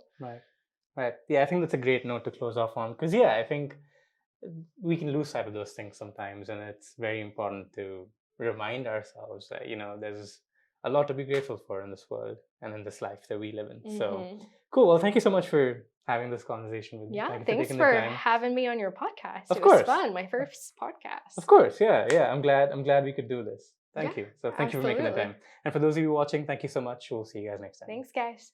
[SPEAKER 2] Right. Yeah, I think that's a great note to close off on, because I think we can lose sight of those things sometimes, and it's very important to remind ourselves that, there's a lot to be grateful for in this world and in this life that we live in. So cool. Well, thank you so much for having this conversation with me.
[SPEAKER 1] Yeah, thanks for having me on your podcast.
[SPEAKER 2] Of course.
[SPEAKER 1] It was fun. My first podcast.
[SPEAKER 2] Of course. Yeah. I'm glad we could do this. Thank you. So thank you for making the time. And for those of you watching, thank you so much. We'll see you guys next time.
[SPEAKER 1] Thanks, guys.